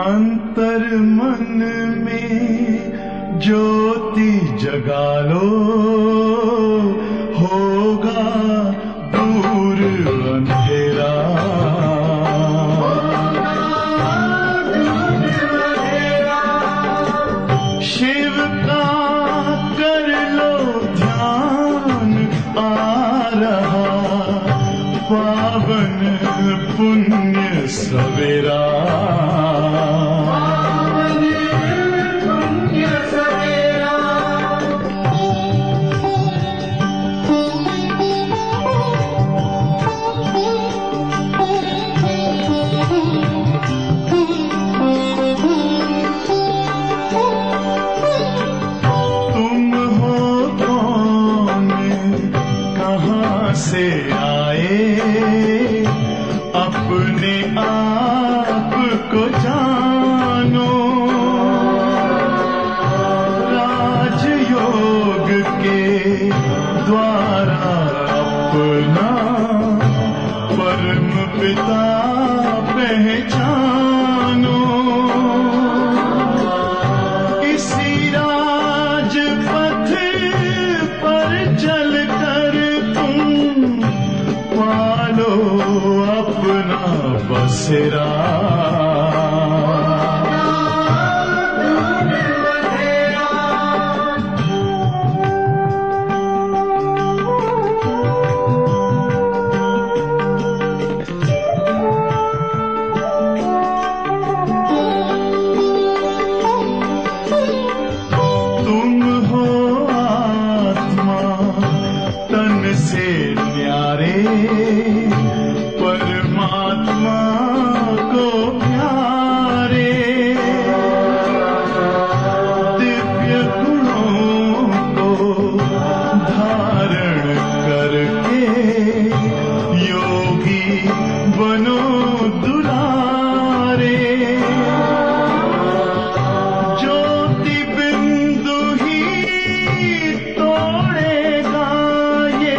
अंतर मन में ज्योति जगा लो, होगा दूर अंधेरा। शिव का कर लो ध्यान, आ रहा पावन पुण्य सवेरा। से आए अपने आप को जानो, राजयोग के द्वारा अपना परम पिता पहचानो। इसी राजपथ पर चलकर पालो अपना बसेरा। तुम हो आत्मा तन से न्यारे, परमात्मा को प्यारे। दिव्य गुणों को धारण करके योगी बनो दुलारे। ज्योति बिंदु ही तोड़ेगा ये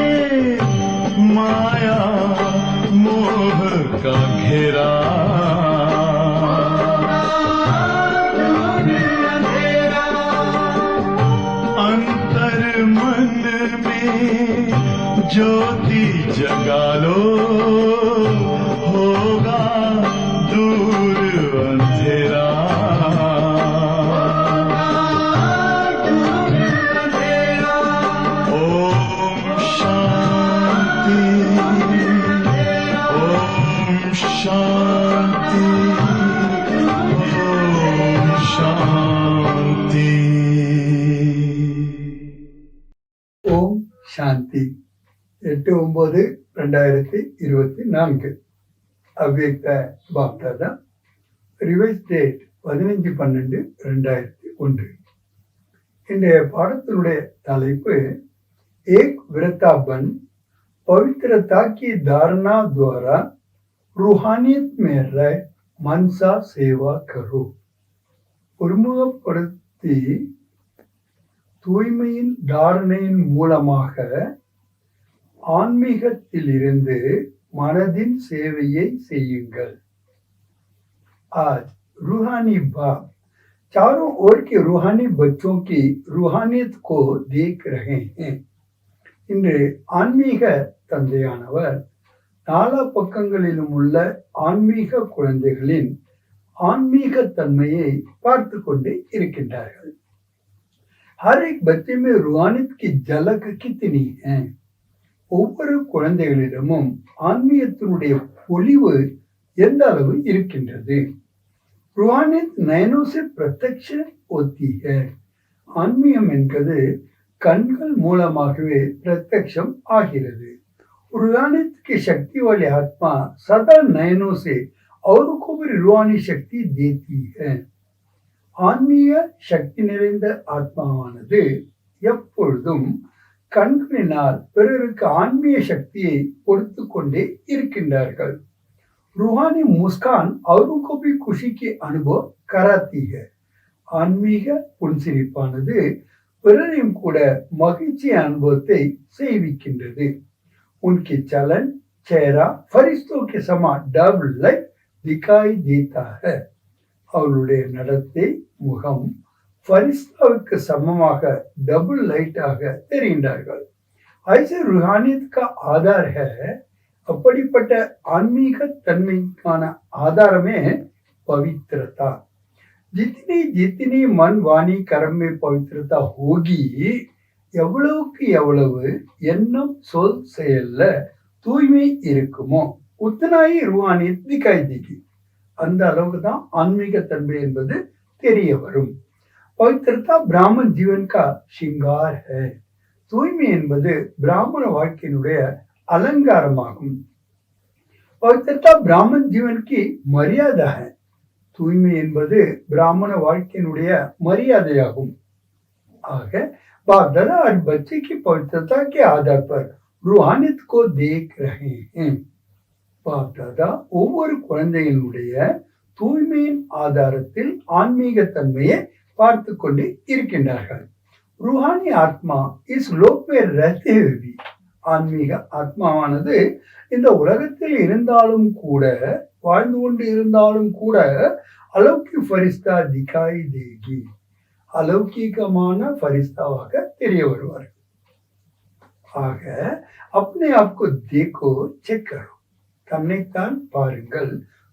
माया मोह का घेरा। अंतर मन में ज्योति जगा लो, होगा दूर अंधेरा। ओम शांति, ओम शांति, ओम शांति। ஓம் சாந்தி. 8/9/2024 அவ்யக்த பாப்தாதா. Revise date 15/12/2001. இன்றைய பாடத்தினுடைய தலைப்பு एक विरता बन पवित्रता की धारणा द्वारा रूहानियत में रह मनसा सेवा करो. ஒருமுகப்படுத்தி தூய்மையின் தாரணையின் மூலமாக ஆன்மீகத்திலிருந்து மனதின் சேவையை செய்யுங்கள். आज रूहानी बाप चारों ओर के रूहानी बच्चों की रूहानियत को देख रहे हैं. இன்று ஆன்மீக தந்தையானவர் நாலா பக்கங்களிலும் உள்ள ஆன்மீக குழந்தைகளின் ஆன்மீக தன்மையை பார்த்து கொண்டே இருக்கின்றார்கள். हर एक बच्चे में रूहानियत की झलक कितनी है. ஒவ்வொரு குழந்தைகளிடமும் ஆன்மீகத்தினுடைய பொலிவு எந்த அளவு இருக்கின்றது. रूहानियत नयनों से प्रत्यक्ष होती है. ஆன்மீகம் என்பது கண்கள் மூலமாகவே பிரத்யக்ஷம் ஆகிறது. रूहानियत की शक्ति वाली आत्मा सदा नयनों से औरों को भी रूहानी शक्ति देती है. ஆன்மீக சக்தி நிறைந்த ஆத்மாவானது எப்பொழுதும் கண்களினால் பிறருக்கு ஆன்மீக சக்தியை கொடுத்து கொண்டே இருக்கின்றார்கள். रूहानी मुस्कान औरों को भी खुशी की अनुभव कराती है. ஆன்மீக புன்சிரிப்பானது பிறரையும் கூட மகிழ்ச்சி அனுபவத்தை செய்விக்கின்றது. उनकी चलन चेहरा फरिश्तों के समान डब लाइक दिखाई देता है. அவளுடைய நடத்தை, முகம் फरिश्ताவுக்கு சமமாக டபுள் லைட்டாக தெரிகின்றார்கள். ऐसे रूहानियत का आधार है. அப்படிப்பட்ட ஆன்மீக தன்மைக்கான ஆதாரமே पवित्रता. जितनी जितनी मन वाणी कर्म में पवित्रता होगी, எவ்வளவுக்கு எவ்வளவு எண்ணம் சொல் செயல்ல தூய்மை இருக்குமோ உத்தனாயி रूहानियत दिखाई देगी. அந்த அளவுக்கு தான் ஆன்மீக தன்மை என்பது தெரிய வரும். पवित्रता ब्राह्मण जीवन का श्रृंगार है. தூய்மை என்பது பிராமண வாழ்க்கையினுடைய அலங்காரமாகும். पवित्रता ब्राह्मण जीवन की मर्यादा है. தூய்மை என்பது பிராமண வாழ்க்கையினுடைய மரியாதையாகும். ஆக बाप दादा आज बच्चे की पवित्रता के आधार पर रूहानियत को देख रहे हैं. बाप दादा ஒவ்வொரு குழந்தையினுடைய தூய்மையின் ஆதாரத்தில் ஆன்மீக தன்மையை பார்த்து கொண்டு இருக்கின்றார்கள். रूहानी आत्मा इस लोक में रहते हुए भी ஆன்மீக ஆத்மாவானது இந்த உலகத்தில் இருந்தாலும் கூட வாழ்ந்து கொண்டு இருந்தாலும் கூட अलौकिक फरिश्ता दिखाई देगी. अलौकिकமான फरिश्ताவாக தெரிய வருவார்கள். ஆக अपने आप को देखो, चेक करो. தன்னைத்தான் பாருங்கள்,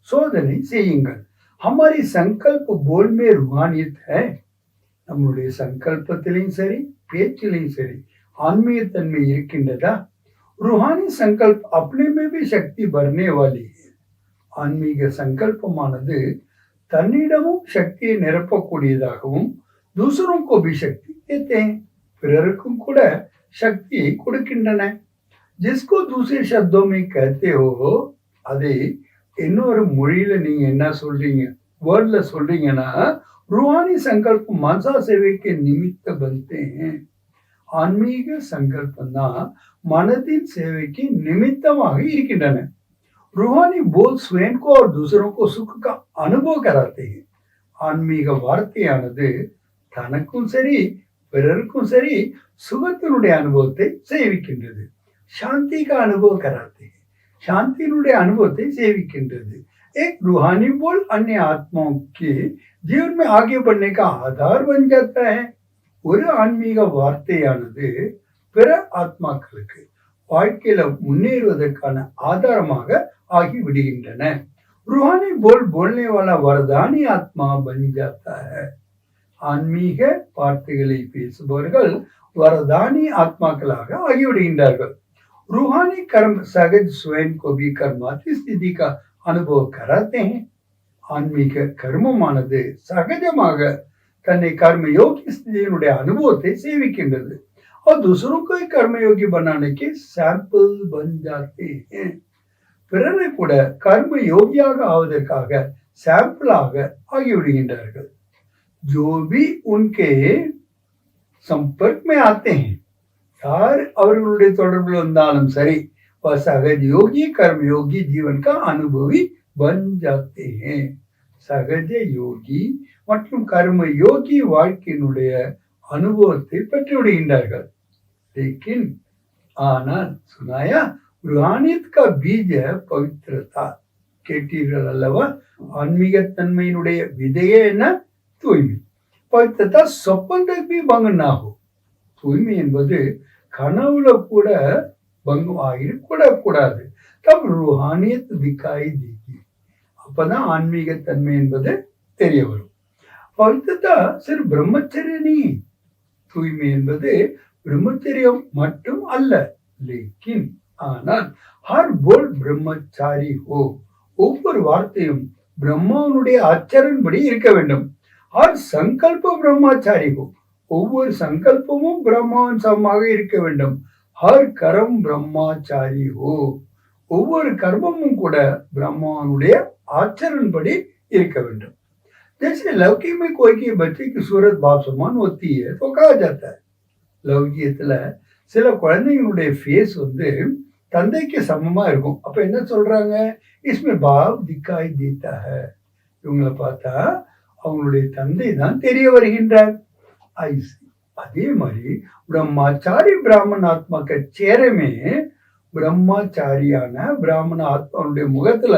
சோதனை செய்யுங்கள். हमारी संकल्प बोल में रूहानियत है. நம்முடைய சங்கல்பத்திலையும் சரி பேச்சிலையும் சரி ஆன்மீக தன்மை இருக்கின்றதா? रूहानी संकल्प अपने में भी शक्ति भरने वाली है. ஆன்மீக சங்கல்பமானது தன்னிடமும் சக்தியை நிரப்பக்கூடியதாகவும் दूसरों को भी शक्ति देते हैं. பிறருக்கும் கூட சக்தியை கொடுக்கின்றன. जिसको दूसरे शब्दों में कहते हो, அதை இன்னொரு மொழியில நீங்க என்ன சொல்றீங்க, வேர்ட்ல சொல்றீங்கன்னா रूहानी संकल्प मनसा सेवे के निमित्त बनते हैं. ஆன்மீக சங்கல்பம் தான் மனதின் சேவைக்கு நிமித்தமாக இருக்கின்றன. रूहानी बोल स्वयं को और दूसरों को सुख का अनुभव कराते हैं. ஆன்மீக வார்த்தையானது தனக்கும் சரி பிறருக்கும் சரி சுகத்தினுடைய அனுபவத்தை சேவிக்கின்றது. சாந்தி का अनुभव कराते हैं. சாந்தியினுடைய அனுபவத்தை சேவிக்கின்றது. एक रूहानी बोल अन्य आत्माओं के जीवन में आगे बढ़ने का आधार बन जाता है. ஒரு ஆன்மீக வார்த்தையானது பிற ஆத்மாக்களுக்கு வாழ்க்கையில முன்னேறுவதற்கான ஆதாரமாக ஆகிவிடுகின்றன. रूहानी बोल बोलने वाला वरदानी आत्मा बन जाता है. ஆன்மீக வார்த்தைகளை பேசுபவர்கள் வரதானி ஆத்மாக்களாக ஆகிவிடுகின்றார்கள். रूहानी कर्म सहज स्वयं को भी कर्माती स्थिति का अनुभव कराते हैं. ஆன்மீக கர்மமானது சகஜமாக தன்னை கர்மயோகி ஸ்திதியினுடைய அனுபவத்தை சேவிக்கின்றது. और दूसरों को कर्मयोगी बनाने के सैंपल बन जाते हैं. பிறரை கூட கர்ம யோகியாக ஆவதற்காக சாம்பிளாக ஆகிவிடுகின்றார்கள். जो भी उनके संपर्क में आते हैं, யார் அவர்களுடைய தொடர்பில் வந்தாலும் சரி, वह सहज योगी कर्मयोगी जीवन का अनुभवी बन जाते हैं. சகஜ யோகி மற்றும் கர்ம யோகி வாழ்க்கையினுடைய அனுபவத்தை பெற்று விடுகின்றார்கள். लेकिन ஆனால் सुनाया रूहानियत का बीज है पवित्रता. கேட்டீர்கள் அல்லவா? ஆன்மீக தன்மையினுடைய விதையே என்ன? தூய்மை. पवित्रता स्वप्न तक भी भंग ना हो. தூய்மை என்பது கனவுல கூட பங்கம் ஆகிடக்கூட கூடாது. तब रूहानियत दिखाई देगी. அப்பதான் ஆன்மீக தன்மை என்பது தெரிய வரும். पवित्रता सिर्फ ब्रह्मचर्य नहीं. தூய்மை என்பது பிரம்மச்சரியம் மட்டும் அல்ல. लेकिन ஆனால் ஹர் போல் பிரம்மச்சாரி ஹோ. ஒவ்வொரு வார்த்தையும் பிரம்மாவுடைய ஆச்சரன்படி இருக்க வேண்டும். ஹர் சங்கல்ப பிரம்மாச்சாரி ஹோ. ஒவ்வொரு சங்கல்பமும் பிரம்மாவின் சமமாக இருக்க வேண்டும். ஹர் கரம் பிரம்மாச்சாரி ஹோ. ஒவ்வொரு கர்மமும் கூட பிரம்மாவுடைய ஆச்சரன்படி இருக்க வேண்டும். जैसे लौकिक में कोई के बच्चे की सूरत बाप समान होती है तो कहा जाता है. லௌகியத்துல சில குழந்தைங்களுடைய ஃபேஸ் வந்து தந்தைக்கு சமமா இருக்கும். அப்ப என்ன சொல்றாங்க? इसमें बाप दिखाई देता है. இவங்களை பார்த்தா அவங்களுடைய தந்தை தான் தெரிய வருகின்றார். அதே மாதிரி ब्रह्मचारी ब्राह्मण आत्मा के चेहरे में ब्रह्मचारिயான பிராமண ஆத்மாவுடைய முகத்துல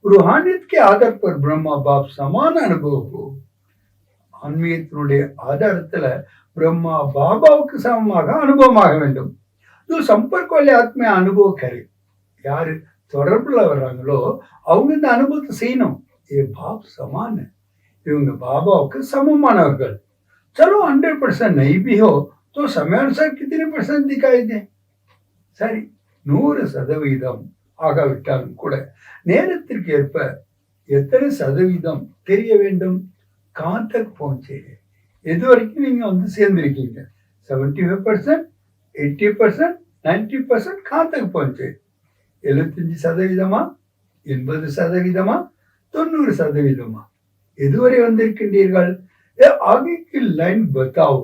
रूहानियत के आधार पर ब्रह्मा बाप समान अनुभव हो. ஆன்மீகத்தினுடைய ஆதாரத்துல பிரம்மா பாபாவுக்கு சமமாக அனுபவமாக வேண்டும். இது சம்பர்க்க வாले ஆத்மா அனுபவ करे. யாரு தொடர்புல வர்றாங்களோ அவங்க இந்த அனுபவத்தை செய்யணும். ஏ பாப் சமான, இவங்க பாபாவுக்கு சமமானவர்கள். चलो 100% नहीं भी हो तो समय अनुसार कितने % दिखाई दे. சரி 100% ஆகாவிட்டாலும் கூட நேரத்திற்கு ஏற்ப எத்தனை சதவீதம் தெரிய வேண்டும். कहाँ तक पहुंचे, எது வரைக்கும் நீங்க வந்து சேர்ந்திருக்கீங்க. 75%, 80%, 90% कहाँ तक पहुंचे. 75%, 80%, 90%, எதுவரை வந்திருக்கின்றீர்கள். आगे की लाइन बताओ.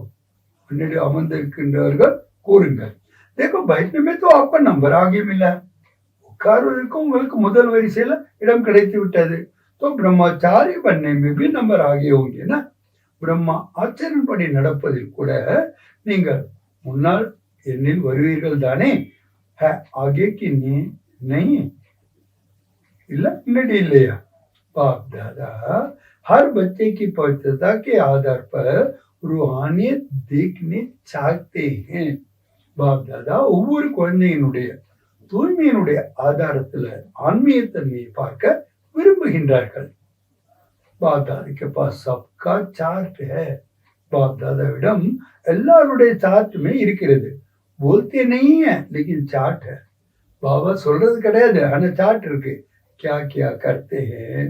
முன்னாடி அமர்ந்திருக்கின்றவர்கள் கூறுங்கள். देखो बैठने में तो आपका नंबर आगे मिला. உட்கார்வதற்கு உங்களுக்கு முதல் வரிசையில இடம் கிடைத்து விட்டது. तो ब्रह्मचारी बनने में भी नंबर आगे होंगे ना. பிரம்மா ஆச்சரியப்படி நடப்பதில் கூட நீங்கள் முன்னால் எண்ணில் வருவீர்கள் தானே. आगे की नहीं இல்ல முன்னாடி இல்லையா. बाप दादा हर बच्चे की पवित्रता के आधार पर रूहानियत देखने चाहते हैं. बाप दादा ஒவ்வொரு குழந்தையினுடைய தூய்மையினுடைய ஆதாரத்துல ஆன்மீகத்தன்மையை பார்க்க விரும்புகின்றார்கள். बाप दादा के पास सबका चार्ट है. बाप दादाவிடம் எல்லாருடைய சார்ட்டுமே இருக்கிறது. बोलते नहीं है लेकिन चार्ट है. बाबा சொல்றது கிடையாது, ஆனா சார்ட் இருக்கு. क्या क्या करते हैं,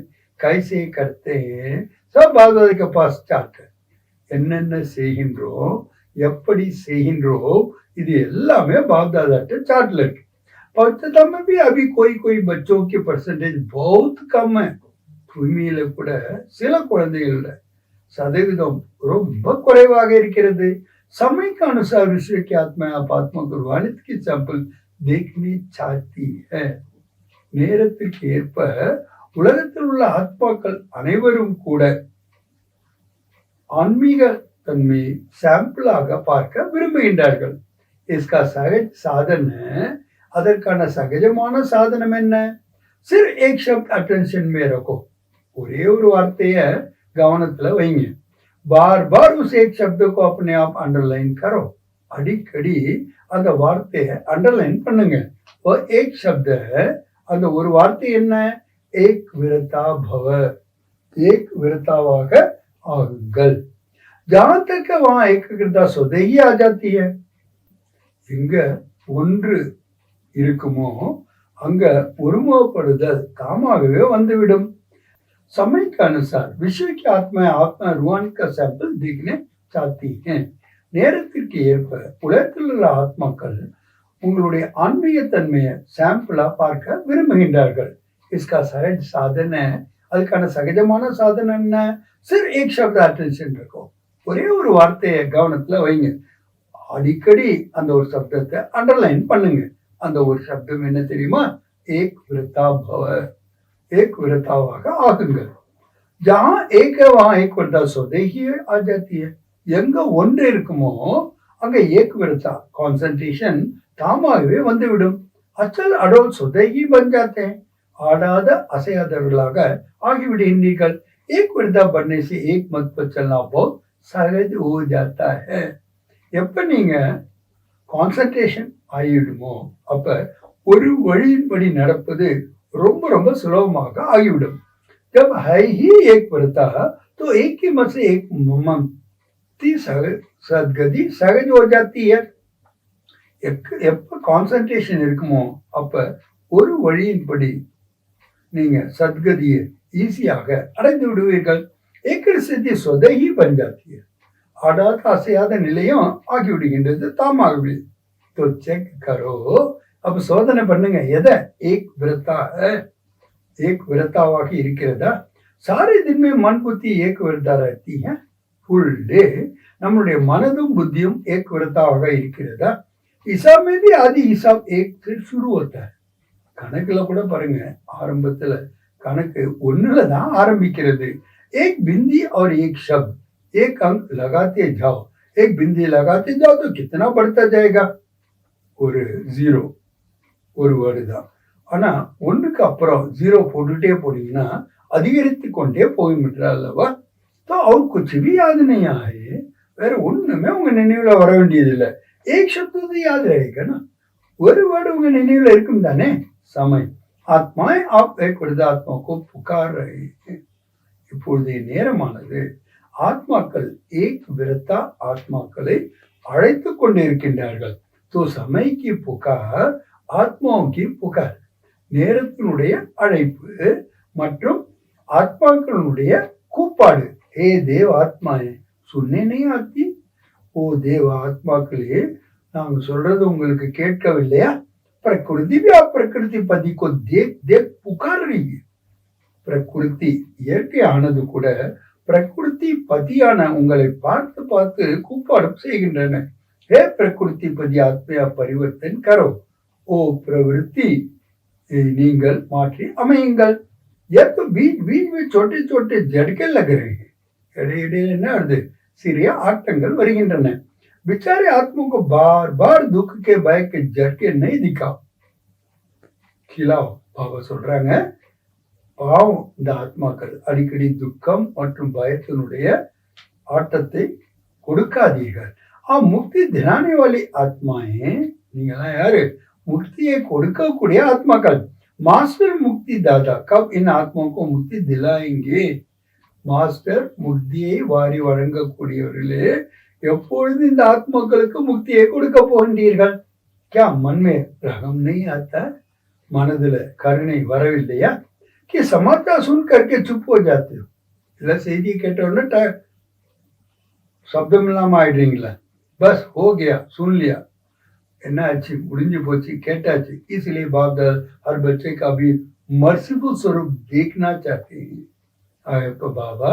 कैसे करते हैं, सब बाप दादा के पास चार्ट है. என்னென்ன செய்கின்றோம், எப்படி செய்கின்றோம், இது எல்லாமே बाप दादा के चार्टல இருக்கு. पवित्रता में भी अभी कोई बच्चों की परसेंटेज बहुत कम है. தூய்மையில கூட சில குழந்தைகளோட சதவீதம் ரொம்ப குறைவாக இருக்கிறது. समय के अनुसार विश्व की आत्मा आप आत्मा को रूहानियत की सैंपल देखनी चाहती है. நேரத்திற்கு ஏற்ப உலகத்தில் உள்ள ஆத்மாக்கள் அனைவரும் கூட ஆன்மீக தன்மை சாம்பிளாக பார்க்க விரும்புகின்றார்கள். इसका सहज साधन है. அதற்கான சகஜமான சாதனம் என்ன. सिर्फ एक शब्द अटेंशन में रखो. ஒரே ஒரு வார்த்தைய கவனத்துல வைங்க. बार बार उस एक शब्द को अपने आप अंडरलाइन करो. அடிக்கடி அந்த வார்த்தையை அண்டர்லைன் பண்ணுங்க. वो एक शब्द है. அந்த ஒரு வார்த்தை என்ன. एक विरता भव. एक विरतावाக ஆகுங்கள். जहां तक वहां एकाग्रता स्वतः ही आ जाती है. எங்க ஒன்று இருக்குமோ அங்க ஒருமுகப்படுதல் தாமாகவே வந்துவிடும். समय के अनुसार विश्व की आत्मा रूहानी का सैंपल देखने चाहती हैं. நேரத்திற்கு ஏற்ப உலகத்தில் உள்ள ஆத்மாக்கள் உங்களுடைய ஆன்மீக தன்மையை சாம்பிளா பார்க்க விரும்புகின்றார்கள். इसका सहज साधन है. அதுக்கான சகஜமான சாதனை என்ன. सिर्फ एक शब्द अटेंशन रखो. ஒரே ஒரு வார்த்தையை கவனத்துல வைங்க. அடிக்கடி அந்த ஒரு சப்தத்தை அண்டர்லைன் பண்ணுங்க. அந்த ஒரு சப்தம் என்ன தெரியுமா. एक विरता भव. एक विरतावाக ஆகுங்கள். जहां एक है वहां एक विरता स्वतः ही आ जाती है. எங்க ஒன்று இருக்குமோ அங்க एक विरता கான்சென்ட்ரேஷன் தாமாகவே வந்துவிடும். அச்சல் அடோல் स्वतः ही बन जाते हैं. ஆடாத அசையாதவர்களாக ஆகிவிடுகின்றீர்கள். एक विरता बनने से एक मत पर चलना बहुत सहज हो जाता है. எப்ப நீங்க கான்சென்ட்ரேஷன் ஆகிவிடுமோ அப்ப ஒரு வழியின்படி நடப்பது ரொம்ப ரொம்ப சுலபமாக ஆகிவிடும். जब है ही एक विरता तो एक ही मत से एक ममती सदगति सहज हो जाती है. எப்ப கான்சென்ட்ரேஷன் இருக்குமோ அப்ப ஒரு வழியின்படி நீங்க சத்கதியை ஈஸியாக அடைந்து விடுவீர்கள். एक स्थिति स्वतः ही बन जाती है. ஆடாத அசையாத நிலையும் ஆகிவிடுகின்றது தாமாகவே. तो चेक करो. अब சோதனை பண்ணுங்க. எதை. एक विरता है. एक विरतावाக இருக்கிறதா. सारे दिन में मन बुद्धि एक विरता रहती है. फुल डे நம்முடைய மனதும் புத்தியும் एक विरताவாக இருக்கிறதா. हिसाब में भी आदि हिसाब एक से शुरू होता है. கணக்குல கூட பாருங்க, ஆரம்பத்துல கணக்கு ஒண்ணுல தான் ஆரம்பிக்கிறது. एक बिंदी और एक शब्द, एक अंक लगाते जाओ. एक बिंदी लगाते जाओ तो कितना बढ़ता जाएगा. ஒரு ஜீரோ ஒரு வேர்டு தான். ஆனா ஒண்ணுக்கு அப்புறம் ஜீரோ போட்டுட்டே போனீங்கன்னா அதிகரித்து கொண்டே போய்விட்டார் அல்லவா? तो और कुछ भी याद नहीं आए, வேற ஒண்ணுமே உங்க நினைவுல வர வேண்டியது இல்லை. एक शब्द तो याद रहेगा ना, ஒரு வேர்டு உங்க நினைவுல இருக்கும் தானே? समय आत्माएं आप एक आत्मा को पुकार रहे हैं. இப்பொழுதைய நேரமானது ஆத்மாக்கள் ஏக் விரதா ஆத்மாக்களை அழைத்து கொண்டிருக்கின்றார்கள். तो समय की पुकार ஆத்மாओं की पुकार, நேரத்தினுடைய அழைப்பு மற்றும் ஆத்மாக்களுடைய கூப்பாடு. हे देव आत्माएं सुनने नहीं आती? ஓ தேவ ஆத்மாக்களே, நாங்க சொல்றது உங்களுக்கு கேட்கவில்லையா? प्रकृति भी आप प्रकृति पति को देख देख पुकार रही है. பிரகிருதி இயற்கையானது கூட பிரகிருதி பதியான உங்களை பார்த்து பார்த்து கூப்பாடு செய்கின்றன. हे प्रकृति पति आत्मा परिवर्तन करो, ஓ प्रवृत्ति நீங்கள் மாற்றி அமையுங்கள். ये तो बीच बीच में छोटे छोटे झटके लग रहे हैं. இடையிடையே என்ன ஆகுது? சிறிய ஆட்டங்கள் வருகின்றன. बेचारे आत्मा को बार बार दुख के भय के झटके नहीं दिखाओ, खिलाओ. பாபா சொல்றாங்க, பாவம் இந்த ஆத்மாக்கள் அடிக்கடி துக்கம் மற்றும் பயத்தினுடைய ஆட்டத்தை கொடுக்காதீர்கள். முக்தி தினானே வாலி ஆத்மாயே, நீங்களாம் யாரு? முக்தியை கொடுக்கக்கூடிய ஆத்மாக்கள். மாஸ்டர் முக்தி தாதா கப் இன் ஆத்மாவுக்கு முக்தி திலாயங்கே. மாஸ்டர் முக்தியை வாரி வழங்கக்கூடியவர்களே, எப்பொழுது இந்த ஆத்மாக்களுக்கு முக்தியை கொடுக்க போகின்றீர்கள்? क्या मन में रहम नहीं आता? மனதுல கருணை வரவில்லையா? कि समाचार सुन करके चुप हो जाते हो, இல்ல செய்தியை கேட்ட உடனே சப்தம் இல்லாம ஆயிடுறீங்களா? பஸ் हो गया सुन लिया, என்ன ஆச்சு? முடிஞ்சு போச்சு, கேட்டாச்சு. इसलिए बाप हर बच्चे का भी मर्सीफुल स्वरूप देखना चाहते हैं. இப்ப பாபா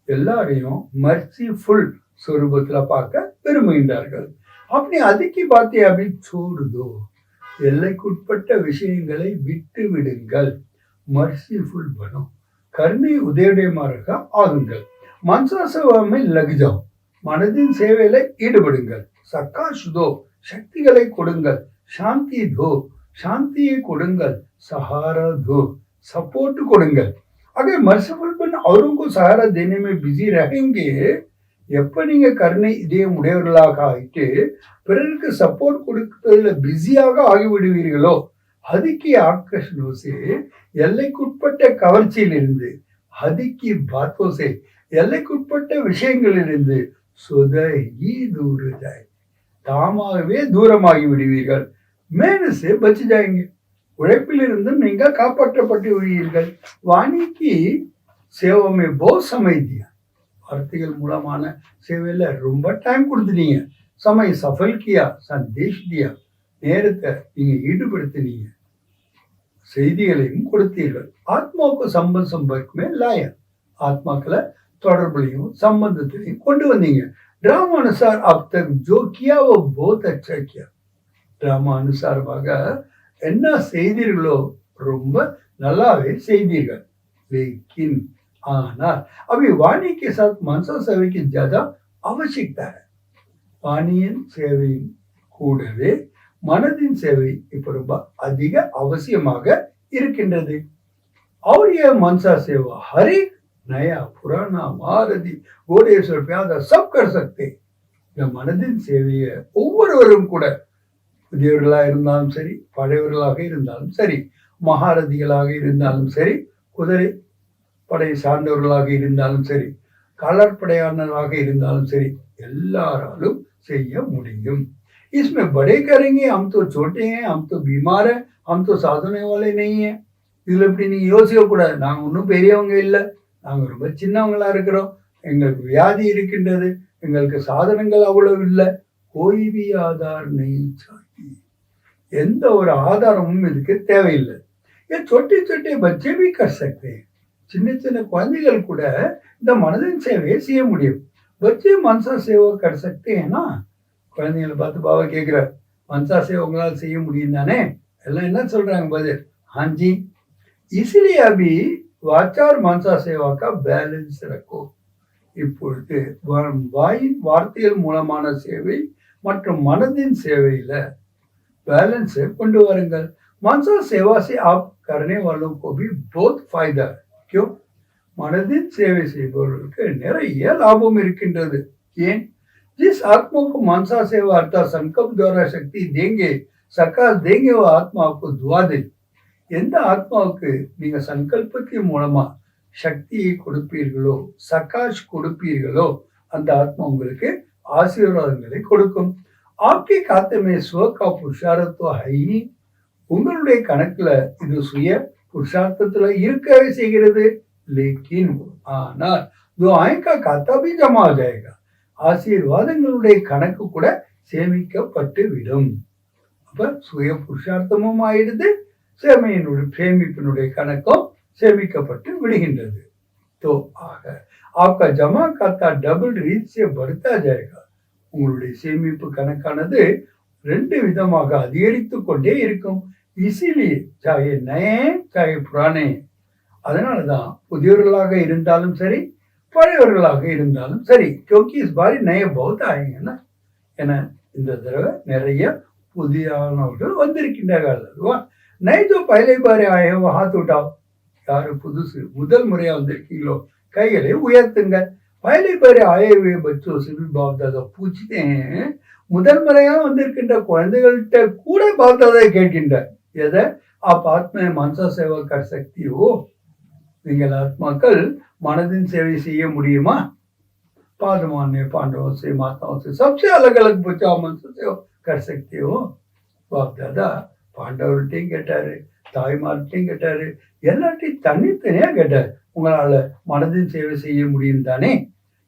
எல்லாரையும் மர்சிஃபுல் स्वरूपத்துல பார்க்க விரும்புகின்றார்கள். அப்படி அதிகி பாத்தை அபி छोड़ दो, எல்லைக்குட்பட்ட விஷயங்களை விட்டு விடுங்கள். मर्सीफुल बनो, கருணை உதயமாரக ஆகுங்கள். மனசா சேவாமை லக் ஜாओ, மனதின் சேவையில ஈடுபடுங்கள். சக்கா சுதோ, சக்திகளை கொடுங்கள். சாந்தி தோ, சாந்தியை கொடுங்கள். सहारा दो, सपोर्ट கொடுங்கள். अगर मर्सीफुल बन औरों को सहारा देने में बिजी रहेंगे, எப்ப நீங்க கருணை இதயம் உடையவர்களாக ஆகிட்டு பிறருக்கு சப்போர்ட் கொடுப்பதில் பிஸியாக ஆகிவிடுவீர்களோ, அதுக்கு ஆக்கர்ஷணோசே எல்லைக்குட்பட்ட கவர்ச்சியிலிருந்து, அதுக்கு பாத்தோசே எல்லைக்குட்பட்ட விஷயங்களிலிருந்து சுதகி தூரஜாய், தாமாகவே தூரமாகி விடுவீர்கள். மேனசே பச்சு ஜாயங்க, உழைப்பிலிருந்து நீங்கள் காப்பாற்றப்பட்டு விடுவீர்கள். வாணிக்கு சேவமே போ சமைதியா, வார்த்தைகள் மூலமான சேவையில ரொம்ப டைம் கொடுத்துட்டீங்க. சமய சஃபல் கியா, சந்தேஷ் தியா, நேரத்தை நீங்க ஈடுபடுத்தினீங்க, செய்திகளையும் கொடுத்தீர்கள். ஆத்மாவுக்கு சம்பர்க்குமே லாய, ஆத்மாக்களை தொடர்புலையும் சம்பந்தத்திலையும் கொண்டு வந்தீங்க. ड्रामा अनुसार अब तक जो किया वो बहुत अच्छा किया. ड्रामा अनुसारமாக என்ன செய்தீர்களோ ரொம்ப நல்லாவே செய்தீர்கள். लेकिन ஆனால் अभी वाणी के साथ मनसा सेवा की ज्यादा आवश्यकता है. வாணியின் சேவையின் கூடவே மனதின் சேவை இப்ப ரொம்ப அதிக அவசியமாக இருக்கின்றது. और यह मनसा सेवा हर एक नया पुराना महारथी घोड़ेश्वर प्यादा सब कर सकते. இந்த மனதின் சேவையை ஒவ்வொருவரும் கூட, புதியவர்களாக இருந்தாலும் சரி, பழையவர்களாக இருந்தாலும் சரி, மகாரதிகளாக இருந்தாலும் சரி, குதிரை படை சார்ந்தவர்களாக இருந்தாலும் சரி, காலாட்படையாளர்களாக இருந்தாலும் சரி, எல்லாராலும் செய்ய முடியும். इसमें बड़े करेंगे, हम तो छोटे हैं, हम तो बीमार हैं, हम तो साधने वाले नहीं है. இதுல எப்படி நீங்க யோசிக்க கூடாது, நாங்க ஒன்றும் பெரியவங்க இல்லை, நாங்க ரொம்ப சின்னவங்களா இருக்கிறோம், எங்களுக்கு வியாதி இருக்கின்றது, எங்களுக்கு சாதனங்கள் அவ்வளவு இல்லை. கோய்வி ஆதார் நெய் சாட்டி, எந்த ஒரு ஆதாரமும் இதுக்கு தேவையில்லை. ஏன் சொட்டி சொட்டி பச்சை भी कर सकते हैं. சின்ன சின்ன குழந்தைகள் கூட இந்த மனதின் சேவையை செய்ய முடியும். பச்சை மனசா சேவை कर सकते हैं ना. குழந்தைங்களை பார்த்து பாபா கேட்கிறார், மனசா சேவை உங்களால் செய்ய முடியும் தானே? எல்லாம் என்ன சொல்றாங்க பதில்? ஹாஞ்சி. इसलिए अभी वाचार मनसा सेवा का बैलेंस रखो. இப்பொழுது வாயின் வார்த்தைகள் மூலமான சேவை மற்றும் மனதின் சேவையில பேலன்ஸை கொண்டு வாருங்கள். मानसा सेवा से आप करने वालों को भी बहुत फायदा है. क्यों? மனதின் சேவை செய்பவர்களுக்கு நிறைய லாபம் இருக்கின்றது. ஏன்? जिस आत्मा को मनसा सेवा अर्थात संकल्प द्वारा शक्ति देंगे, सकाश देंगे, वो आत्मा आपको दुआ दे. எந்த ஆத்மாவுக்கு நீங்க சங்கல்பத்தின் மூலமா சக்தியை கொடுப்பீர்களோ, சகாஷ் கொடுப்பீர்களோ, அந்த ஆத்மா உங்களுக்கு ஆசீர்வாதங்களை கொடுக்கும். आपके खाते में स्व का पुरुषार्थ तो है ही नहीं. உங்களுடைய கணக்குல இது சுய புருஷார்த்தத்துல இருக்கவே செய்கிறது. लेकिन ஆனால் दुआएं का खाता भी जमा हो जाएगा. ஆசீர்வாதங்களுடைய கணக்கு கூட சேமிக்கப்பட்டு விடும். அப்ப சுய புருஷார்த்தமும் ஆயிடுது, சேமிப்பினுடைய கணக்கும் சேமிக்கப்பட்டு விடுகின்றது. तो ஆக आपका जमा खाता डबल रीच से बढ़ता जाएगा. உங்களுடைய சேமிப்பு கணக்கானது 2 விதமாக அதிகரித்துக் கொண்டே இருக்கும். इसीलिए चाहे नए चाहे पुराने, அதனாலதான் புதியவர்களாக இருந்தாலும் சரி, பழையவர்களாக இருந்தாலும் சரி, क्योंकि इस बार नए बहुत आएंगे ना. ஏன்னா இந்த தடவை நிறைய புதியவர்கள் வந்திருக்கின்றார்கள் அல்லவா. नए जो पहले बार आए हैं वो हाथ उठाओ. யாரு புதுசு முதல் முறையா வந்திருக்கீங்களோ கைகளை உயர்த்துங்க. पहले बार आए हुए बच्चों से भी बाप दादा पूछते हैं. முதல் முறையா வந்திருக்கின்ற குழந்தைகள்கிட்ட கூட बाप दादा கேட்கின்றார். எதை? आप आत्मा मनसा सेवा कर सकती हो. நீங்கள் ஆத்மாக்கள் மனதின் சேவை செய்ய முடியுமா? पादमान्य पांडवों से माताओं से सबसे अलग अलग पूछा, मनसा सेवा कर सकते हो. बाप दादा பாண்டவர்கிட்டையும் கேட்டாரு, தாய்மார்கிட்டையும் கேட்டாரு, எல்லார்ட்டையும் தனித்தனியா கேட்டாரு. உங்களால மனதின் சேவை செய்ய முடியும் தானே?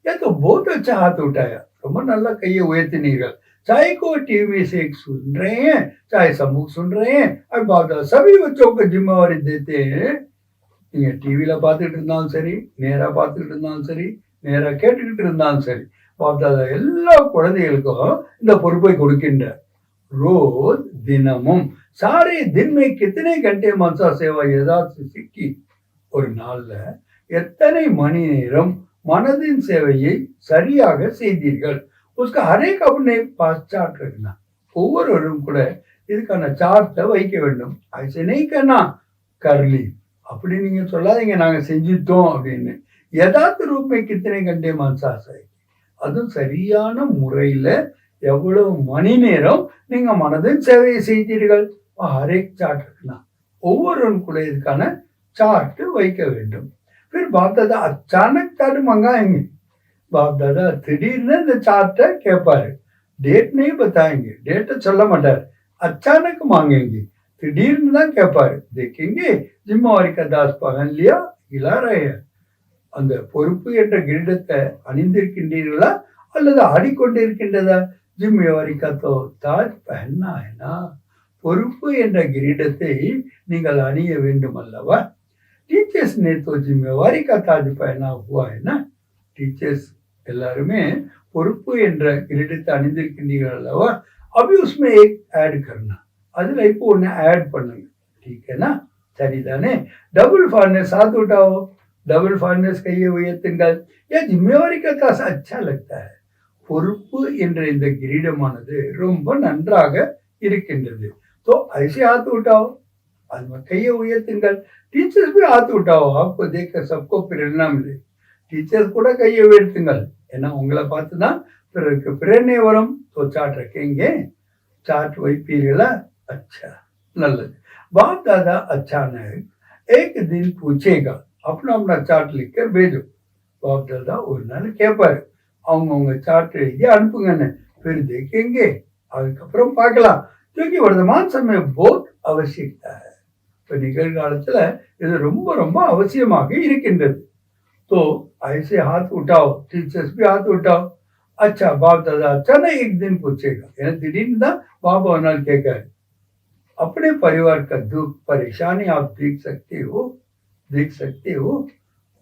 ये तो बहुत अच्छा हाथ उठाया. ரொம்ப நல்லா கையை உயர்த்தினீர்கள். चाहे को टीवी से सुन रहे हैं, चाहे समूह सुन रहे हैं, अब बाप दादा सभी बच्चों को जिम्मेवारी देते हैं. நீங்க டிவியில பார்த்துக்கிட்டு இருந்தாலும் சரி, நேரா பார்த்துக்கிட்டு இருந்தாலும் சரி, நேரா கேட்டுக்கிட்டு இருந்தாலும் சரி, बाप दादा எல்லா குழந்தைகளுக்கும் இந்த பொறுப்பை கொடுக்கின்றார். रोज தினமும் सारे दिन में कितने घंटे मनसा सेवा यथार्थ सीखी. ஒரு நாள்ல எத்தனை மணி நேரம் மனதின் சேவையை சரியாக செய்தீர்கள். उसका हर एक अपने पास चार्ट रखना. ஒவ்வொருவரும் கூட இதுக்கான சார்ட்டை வைக்க வேண்டும். ऐसे नहीं करना कर ली அப்படி நீங்க சொல்லாதீங்க நாங்க செஞ்சிட்டோம் அப்படின்னு. यथार्थ रूप में कितने घंटे मनसा सेवा, அதுவும் சரியான முறையில எவ்வளவு மணி நேரம் நீங்க மனதின் சேவையை செய்தீர்கள். हरेक चार्ट रखना. ஒவ்வொருவரும் கூட இதுக்கான चार्ट வைக்க வேண்டும். फिर बाप दादा अचानक चार्ट मंगाएंगे. बाप दादा திடீர்னு இந்த चार्ट கேட்பாரு. डेट नहीं बताएंगे, डेट சொல்ல மாட்டார். अचानक मांगेंगे, திடீர்னு தான் கேட்பாரு. देखेंगे जिम्मेवारी का दास पहन लिया, हिला रहे हैं. அந்த பொறுப்பு என்ற கிரீடத்தை அணிந்திருக்கின்றீர்களா அல்லது ஆடிக்கொண்டிருக்கின்றதா? जिम्मेवारी का तो ताज पहनना है ना. பொறுப்பு என்ற கிரீடத்தை நீங்கள் அணிய வேண்டும் அல்லவா. டீச்சர்ஸ் ने तो जिम्मेवारी का ताज पहना हुआ है ना. டீச்சர்ஸ் எல்லாருமே பொறுப்பு என்ற கிரீடத்தை அணிந்திருக்கின்றீர்கள் அல்லவா. अभी उसमें एक ऐड करना. அதுல இப்போ ஒன்னு ஆட் பண்ணுங்க. ठीक है ना. சரிதானே? डबल फार्नेस हाथ उठाओ. डबल फार्नेस கையை உயர்த்துங்கள். ये जिम्मेवारी का ताज अच्छा लगता है. பொறுப்பு என்ற இந்த கிரீடமானது ரொம்ப நன்றாக இருக்கின்றது. तो ऐसे हाथ उठाओ. அது கையை உயர்த்துங்கள். टीचर्स भी हाथ उठाओ. आपको देखकर सबको प्रेरणा मिले. टीचर्स கூட கையை உயர்த்துங்கள். ஏன்னா உங்களை பார்த்து தான் பிறருக்கு प्रेरणा வரும். तो चार्ट रखेंगे. चार्ट வைப்பீர்களா? अच्छा, நல்லது. बाप दादा अचानक एक दिन पूछेगा. अपना अपना चार्ट लिखकर भेजो. बाप दादा ஒரு நாள் கேட்பாரு. அவங்க चार्ट எழுதி அனுப்புங்கன்னு. फिर देखेंगे. அதுக்கப்புறம் பார்க்கலாம். क्योंकि वर्तमान समय बहुत आवश्यकता है. இப்போ நிகழ்காலத்துல இது ரொம்ப ரொம்ப அவசியமாக இருக்கின்றது. तो ऐसे हाथ उठाओ. टीचर्स भी हाथ उठाओ. अच्छा, बाप दादा अचानक एक दिन पूछेगा. ஏன்னா திடீர்னு தான் பாபா ஒரு நாள் கேட்காரு. अपने परिवार का दुख परेशानी आप देख सकते हो. देख सकते हो.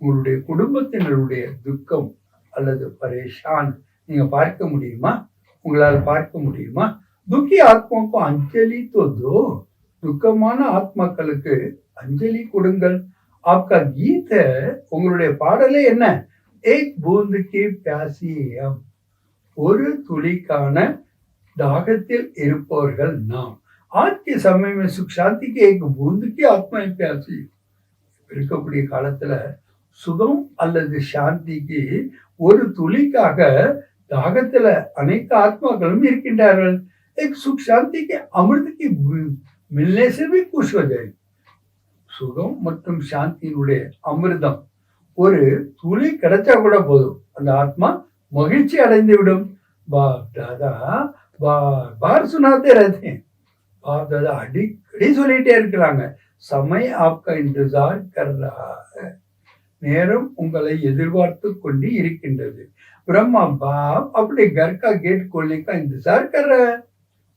உங்களுடைய குடும்பத்தினருடைய துக்கம் அல்லது பரேஷான் நீங்க பார்க்க முடியுமா? உங்களால் பார்க்க முடியுமா? दुखी आत्माओं को अंजलि तो दो. दुखமான ஆத்மாக்களுக்கு अंजलि கொடுங்கள். आपका गीत है. உங்களுடைய பாடலே என்ன? एक बूंद की प्यासी हम. ஒரு துளிக்கான தாகத்தில் இருப்பவர்கள் நாம். आज के समय में सुख शांति की एक बूंद की आत्मा प्यासी இருக்கக்கூடிய காலத்துல சுகம் அல்லது சாந்திக்கு ஒரு துளிக்காக தாகத்துல அனைத்து ஆத்மாக்களும் இருக்கின்றார்கள். एक सुख शांति के अमृत की मिलने से भी खुश हो जाए. சுகம் மற்றும் சாந்தியினுடைய அமிர்தம் ஒரு துளி கிடைச்சா கூட போதும், அந்த ஆத்மா மகிழ்ச்சி அடைந்து விடும். பாப் தாதா பார் சுனாத்தே रहते हैं. பாப் தாதா அடிக்கடி சொல்லிட்டே இருக்கிறாங்க, समय आपका इंतजार कर रहा है. நேரம் உங்களை எதிர்பார்த்து கொண்டு இருக்கின்றது. ब्रह्मा बाप अपने घर का गेट खोलने का इंतजार कर रहा है.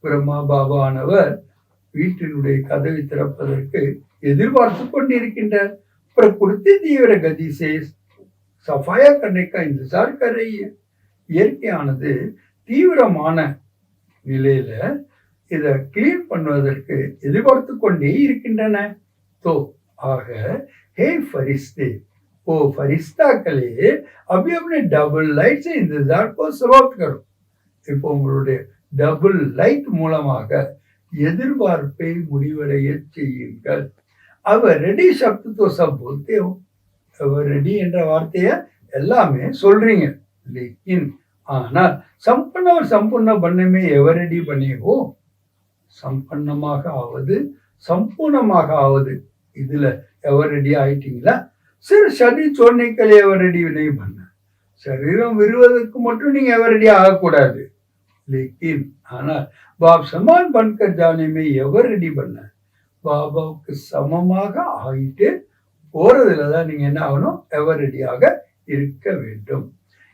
பிரம்மா பாபானவர் வீட்டினுடைய கதவை திறப்பதற்கு எதிர்பார்த்து கொண்டிருக்கின்றார். प्रकृति தீவிர கதி से सफाया करने का इंतजार कर रही है. இயற்கையானது தீவிரமான நிலையில இதை கிளீன் பண்ணுவதற்கு எதிர்பார்த்து கொண்டே இருக்கின்றன. तो ஆக हे फरिश्ते, ओ फरिश्ताக்களே, अभी अपने डबल लाइट से इंतजार को समाप्त करो. இப்போ உங்களுடைய டபுள் லைட் மூலமாக எதிர்பார்ப்பை முடிவடைய செய்யுங்கள். அவர் ரெடி சப்து तो सब बोलते हो. அவர் ரெடி என்ற வார்த்தைய எல்லாமே சொல்றீங்க. लेकिन ஆனால் संपन्न और संपूर्ण बनने में எவர் ரெடி बने हो. சம்பன்னமாக ஆவது சம்பூர்ணமாக ஆவது இதுல எவர் ரெடி ஆயிட்டீங்களா? சிறு शरीर छोड़ने के लिए எவர் ரெடி नहीं बनना. சரீரம் விடுவதற்கு மட்டும் நீங்க எவர் ரெடி ஆகக்கூடாது. लेकिन ஆனால் பாப் சமான் बनकर जाने में எவர் ரெடி பண்ண, பாபாவுக்கு சமமாக ஆகிட்டு போறதுல தான் நீங்க என்ன ஆகணும், எவர் ரெடியாக இருக்க வேண்டும்.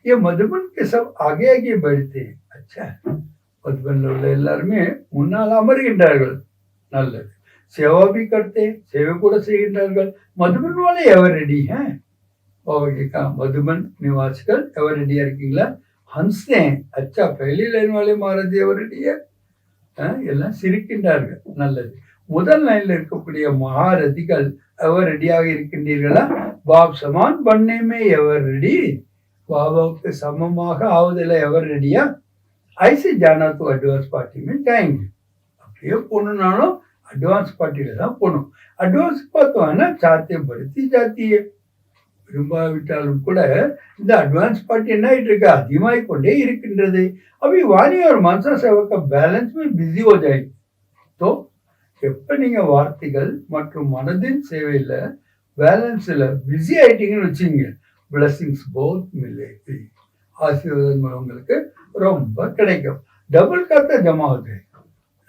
ये मधुबन के सब आगे आगे बढ़ते हैं. अच्छा, மதுபன்ல உள்ள எல்லாருமே முன்னால் அமர்கின்றார்கள். நல்லது. सेवा भी करते, सेवा கூட செய்கின்றார்கள். मधुबन वाले எவர் ரெடி है? बाबा के कहा मधुबन निवासिகள் எவர் ரெடியா இருக்கீங்களா? हंसते हैं. अच्छा, पहली लाइन वाले महाराज எவர் ரெடி है? எல்லாம் சிரிக்கின்றார்கள். நல்லது. முதல் லைன்ல இருக்கக்கூடிய மகாரதிகள் எவர் ரெடியாக இருக்கின்றீர்களா? பாப் சமான் பண்ணேமே எவர் ரெடி? பாபாவுக்கு சமமாக ஆவதில் எவர் ரெடியா? ஐசி ஜானா तो एडवांस पार्टी में जाएंगे. அப்படியே போகணும்னாலும் அட்வான்ஸ் பார்ட்டியில தான் போகணும். அட்வான்ஸ் பார்த்தோம்னா சாத்திய படுத்தி ஜாத்திய விரும்பாவிட்டாலும் கூட இந்த அட்வான்ஸ் பார்ட்டி என்ன ஆயிட்டு இருக்கு, அதிகமாகிக் கொண்டே இருக்கின்றது. अभी वाणी और मनसा सेवा का बैलेंस में बिजी हो जाएगी. तो எப்ப நீங்க வார்த்தைகள் மற்றும் மனதின் சேவையில பேலன்ஸ்ல பிஸி ஆயிட்டீங்கன்னு வச்சுங்க, பிளஸிங்ஸ் போத் மில்லேது. ஆசீர்வாதங்கள் உங்களுக்கு ரொம்ப கிடைக்கும். டபுள் காத்தா ஜமா हो जाएगा.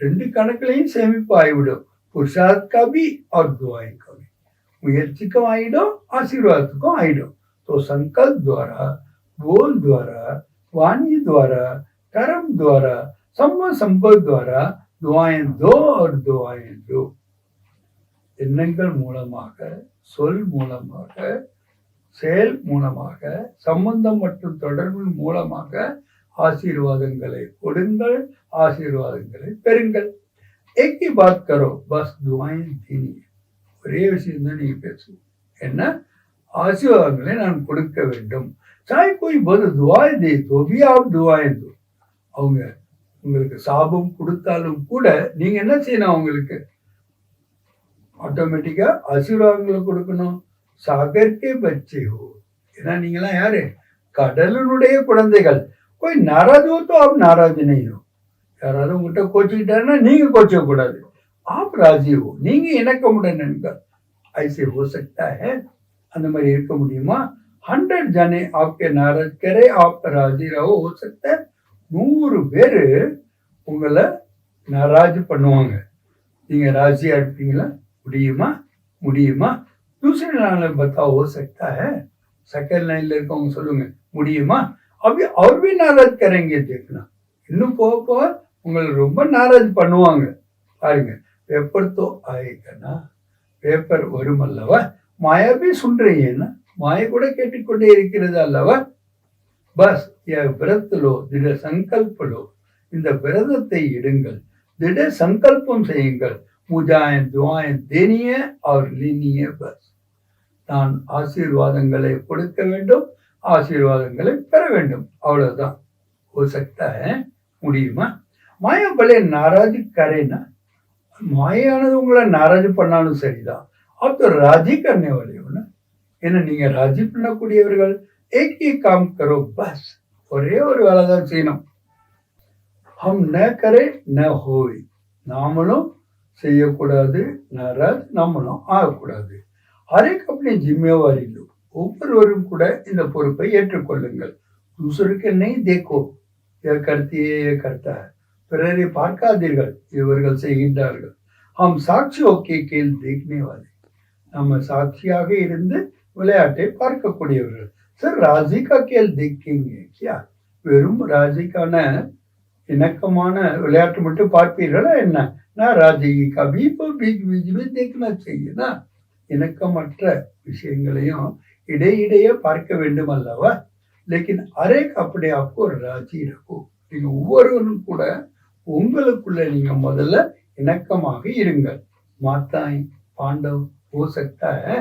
ரெண்டு கணக்குலையும் சேமிப்பு ஆகிவிடும். புருஷார்த் का भी और दुआएं का भी. முயற்சிக்கும் ஆயிடும், ஆசீர்வாதத்துக்கும் ஆயிடும். तो संकल्प द्वारा, बोल द्वारा, वाणी द्वारा, कर्म द्वारा, संपद द्वारा दुआएं दो और दुआएं दो. எண்ணங்கள் மூலமாக, சொல் மூலமாக, செயல் மூலமாக, சம்பந்தம் மற்றும் தொடர்பின் மூலமாக ஆசீர்வாதங்களை கொடுங்கள், ஆசீர்வாதங்களை பெறுங்கள். एक ही बात करो, बस दुआएं देनी. ஒரே விஷயம் தான் நீங்க பேசுவோம். என்ன? ஆசீர்வாதங்களை நான் கொடுக்க வேண்டும். चाहे कोई बहुत दुआएं दे तो भी आप दुआएं दो. அவங்க உங்களுக்கு சாபம் கொடுத்தாலும் கூட நீங்க என்ன செய்யணும், அவங்களுக்கு ஆட்டோமேட்டிக்கா ஆசீர்வாதங்களை கொடுக்கணும். சாகர்கே பச்சே ஹோ. ஏன்னா நீங்களாம் யாரு? கடலினுடைய குழந்தைகள். कोई नाराज हो तो आप नाराज नहीं हो. யாராவது உங்ககிட்ட கோச்சுக்கிட்டாருன்னா நீங்க கோச்ச கூடாது. आप राजी हो, நீங்க இணக்கமுடன் நண்பர். ऐसे हो सकता है. அந்த மாதிரி இருக்க முடியுமா? 100 ஜனே आपके नाराज करे, आप राजी रहो. हो सकता है 100 பேரு உங்களை நாராஜ் பண்ணுவாங்க. நீங்க ராஜியா இருப்பீங்களா? முடியுமா? முடியுமா? दूसरे लाइन में बताओ, हो सकता है. सेकंड लाइन இருக்கவங்க சொல்லுங்க, முடியுமா? अभी और भी नाराज करेंगे, देखना. இன்னும் போக போக உங்களை ரொம்ப நாராஜ் பண்ணுவாங்க. பாருங்க, पेपर तो आएगा ना. பேப்பர் வரும் அல்லவா? மாயா भी सुन रही है ना. மாயை கூட கேட்டுக்கொண்டே இருக்கிறது அல்லவா? பஸ் விரத் லோ, திட சங்கல்ப லோ. இந்த விரதத்தை எடுங்கள், திட சங்கல்பம் செய்யுங்கள். முஜாயன் துவாயன் தேனிய அவர் லீனிய பஸ். நான் ஆசீர்வாதங்களை கொடுக்க வேண்டும், ஆசீர்வாதங்களை பெற வேண்டும். அவ்வளவுதான். हो सकता है. முடியுமா? மாயா பலே நாராஜ் கரேனா. மாயானது உங்களை நாராஜ் பண்ணாலும் சரிதான். आप तो राजी करने वाले हो ना. ஏன்னா நீங்க ராஜி பண்ணக்கூடியவர்கள். एक ही काम करो बस. ஒரே ஒரு வேலை தான் செய்யணும். हम न करे न होए. நாமளும் செய்யக்கூடாது, நாராஜ் நம்மளும் ஆகக்கூடாது. ஹரேக் अपनी जिम्मेवारी लो. ஒவ்வொருவரும் கூட இந்த பொறுப்பை ஏற்றுக்கொள்ளுங்கள். दूसरे के नहीं देखो, यह करती है यह करता है. பிறரை பார்க்காதீர்கள், இவர்கள் செய்கின்றார்கள். हम साक्षियों के खेल देखने वाले. நம்ம சாட்சியாக இருந்து விளையாட்டை பார்க்கக்கூடியவர்கள். சார் ராஜிகா கேல் தேக்கீங்க கியா? வெறும் ராஜிக்கான இணக்கமான விளையாட்டு மட்டும் பார்ப்பீர்களா என்ன? நான் ராஜிகி கபி பீச் பீச்மே தேக்கனா செய்யுனா. இணக்கமற்ற விஷயங்களையும் இடையிடையே பார்க்க வேண்டும் அல்லவா? லேக்கின் அரேக் அப்படி அப்போ ராஜி இருக்கும். நீங்க ஒவ்வொருவரும் கூட உங்களுக்குள்ள நீங்க முதல்ல இணக்கமாக இருங்கள். மாத்தாய் பாண்டவ் हो सकता है.